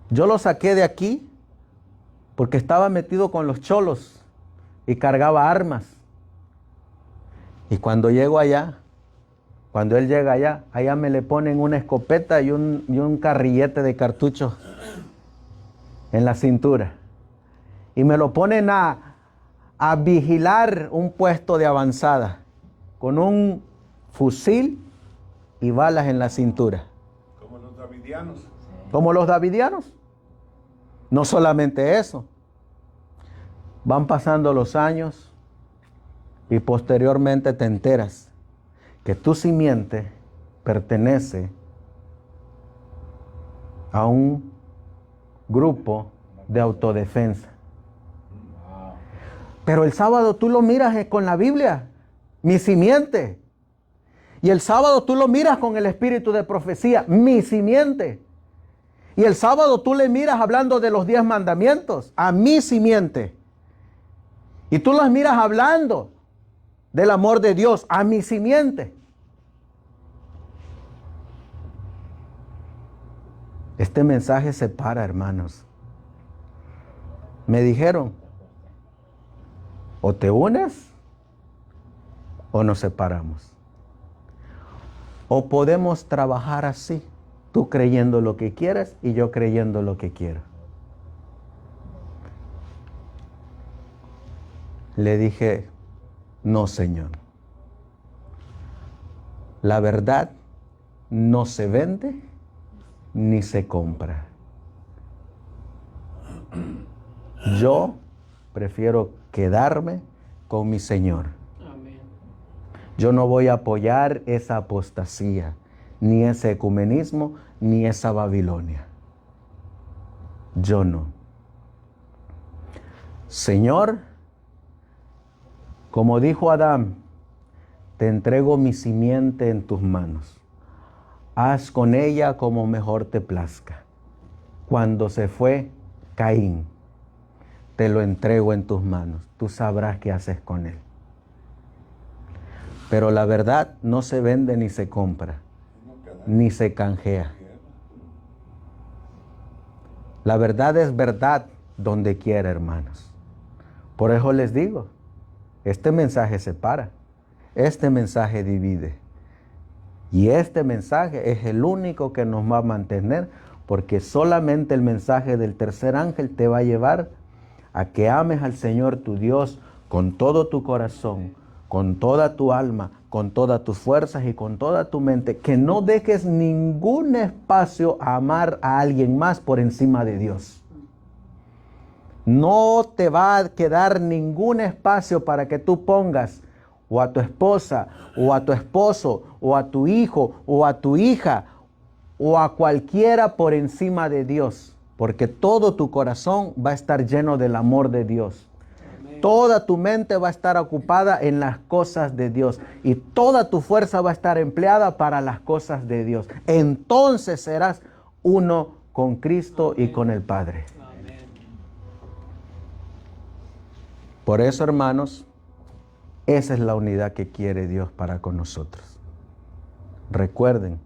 yo lo saqué de aquí porque estaba metido con los cholos y cargaba armas. Y cuando llego allá, cuando él llega allá, allá me le ponen una escopeta y un carrillete de cartuchos en la cintura. Y me lo ponen a vigilar un puesto de avanzada con un fusil y balas en la cintura. Como los davidianos. Como los davidianos. No solamente eso. Van pasando los años y posteriormente te enteras que tu simiente pertenece a un grupo de autodefensa. Pero el sábado tú lo miras con la Biblia mi simiente. Y el sábado tú lo miras con el espíritu de profecía, mi simiente. Y el sábado tú le miras hablando de los 10 mandamientos, a mi simiente. Y tú las miras hablando del amor de Dios, a mi simiente. Este mensaje separa, hermanos. Me dijeron, o te unes o nos separamos. O podemos trabajar así, tú creyendo lo que quieres y yo creyendo lo que quiero. Le dije, no, Señor. La verdad no se vende ni se compra. Yo prefiero quedarme con mi Señor. Amén. Yo no voy a apoyar esa apostasía, ni ese ecumenismo, ni esa Babilonia. Yo no. Señor, como dijo Adán, te entrego mi simiente en tus manos. Haz con ella como mejor te plazca. Cuando se fue Caín, te lo entrego en tus manos. Tú sabrás qué haces con él. Pero la verdad no se vende ni se compra, ni se canjea. La verdad es verdad donde quiera, hermanos. Por eso les digo, este mensaje separa, este mensaje divide. Y este mensaje es el único que nos va a mantener, porque solamente el mensaje del tercer ángel te va a llevar a que ames al Señor tu Dios con todo tu corazón, con toda tu alma, con todas tus fuerzas y con toda tu mente, que no dejes ningún espacio a amar a alguien más por encima de Dios. No te va a quedar ningún espacio para que tú pongas o a tu esposa, o a tu esposo, o a tu hijo, o a tu hija, o a cualquiera por encima de Dios, porque todo tu corazón va a estar lleno del amor de Dios. Amén. Toda tu mente va a estar ocupada en las cosas de Dios y toda tu fuerza va a estar empleada para las cosas de Dios. Entonces serás uno con Cristo. Amén. Y con el Padre. Amén. Por eso, hermanos, esa es la unidad que quiere Dios para con nosotros. Recuerden,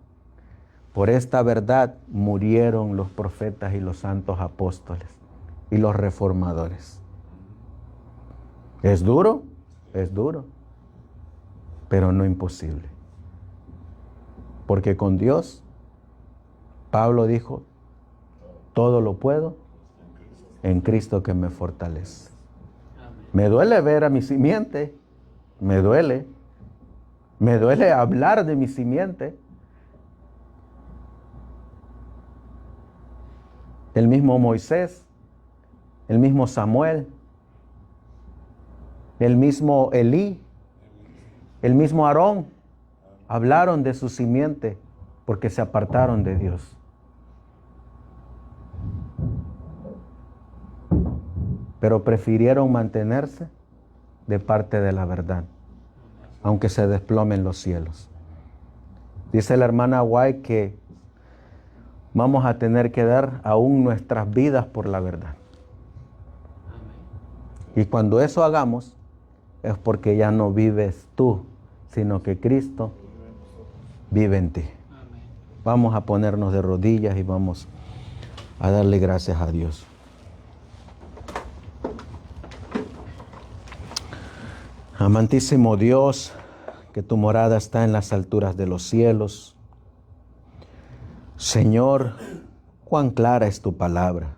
por esta verdad murieron los profetas y los santos apóstoles y los reformadores. ¿Es duro? Es duro, pero no imposible. Porque con Dios, Pablo dijo, todo lo puedo en Cristo que me fortalece. Me duele ver a mi simiente. Me duele hablar de mi simiente. El mismo Moisés, el mismo Samuel, el mismo Elí, el mismo Aarón, hablaron de su simiente porque se apartaron de Dios. Pero prefirieron mantenerse de parte de la verdad, aunque se desplomen los cielos. Dice la hermana White que vamos a tener que dar aún nuestras vidas por la verdad. Y cuando eso hagamos, es porque ya no vives tú, sino que Cristo vive en ti. Vamos a ponernos de rodillas y vamos a darle gracias a Dios. Amantísimo Dios, que tu morada está en las alturas de los cielos. Señor, cuán clara es tu palabra.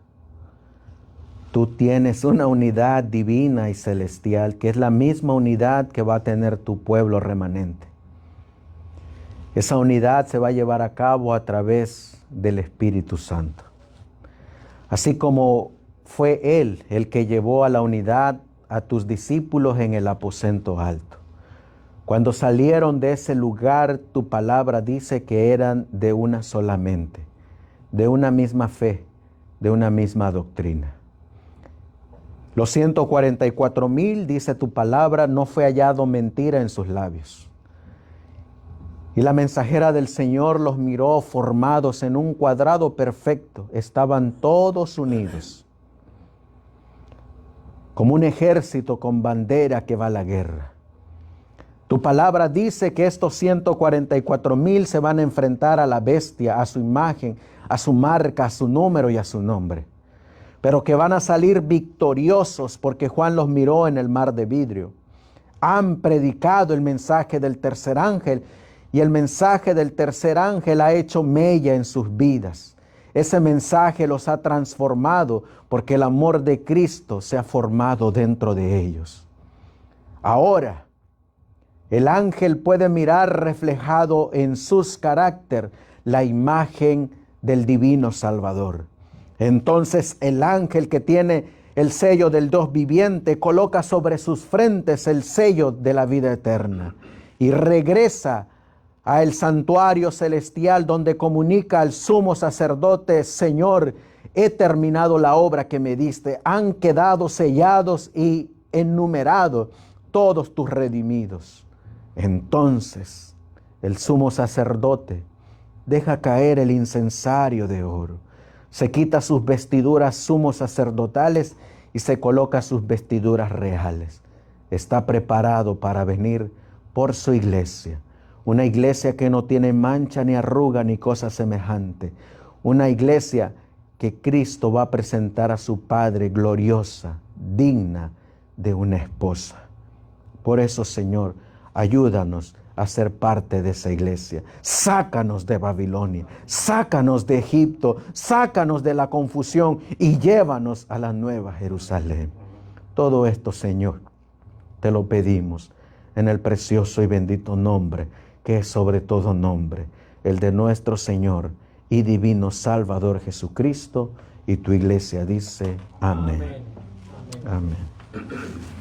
Tú tienes una unidad divina y celestial, que es la misma unidad que va a tener tu pueblo remanente. Esa unidad se va a llevar a cabo a través del Espíritu Santo. Así como fue Él el que llevó a la unidad a tus discípulos en el aposento alto. Cuando salieron de ese lugar, tu palabra dice que eran de una sola mente, de una misma fe, de una misma doctrina. Los 144,000, dice tu palabra, no fue hallado mentira en sus labios. Y la mensajera del Señor los miró formados en un cuadrado perfecto. Estaban todos unidos, como un ejército con bandera que va a la guerra. Tu palabra dice que estos 144,000 se van a enfrentar a la bestia, a su imagen, a su marca, a su número y a su nombre. Pero que van a salir victoriosos porque Juan los miró en el mar de vidrio. Han predicado el mensaje del tercer ángel y el mensaje del tercer ángel ha hecho mella en sus vidas. Ese mensaje los ha transformado porque el amor de Cristo se ha formado dentro de ellos. Ahora, el ángel puede mirar reflejado en sus carácter la imagen del divino Salvador. Entonces el ángel que tiene el sello del Dios viviente coloca sobre sus frentes el sello de la vida eterna y regresa al santuario celestial donde comunica al sumo sacerdote: Señor, he terminado la obra que me diste, han quedado sellados y enumerados todos tus redimidos. Entonces el sumo sacerdote deja caer el incensario de oro, se quita sus vestiduras sumos sacerdotales y se coloca sus vestiduras reales. Está preparado para venir por su iglesia, una iglesia que no tiene mancha ni arruga ni cosa semejante, una iglesia que Cristo va a presentar a su Padre gloriosa, digna de una esposa. Por eso, Señor, ayúdanos a ser parte de esa iglesia. Sácanos de Babilonia, sácanos de Egipto, sácanos de la confusión y llévanos a la nueva Jerusalén. Todo esto, Señor, te lo pedimos en el precioso y bendito nombre que es sobre todo nombre, el de nuestro Señor y divino Salvador Jesucristo. Y tu iglesia dice amén. Amén. Amén.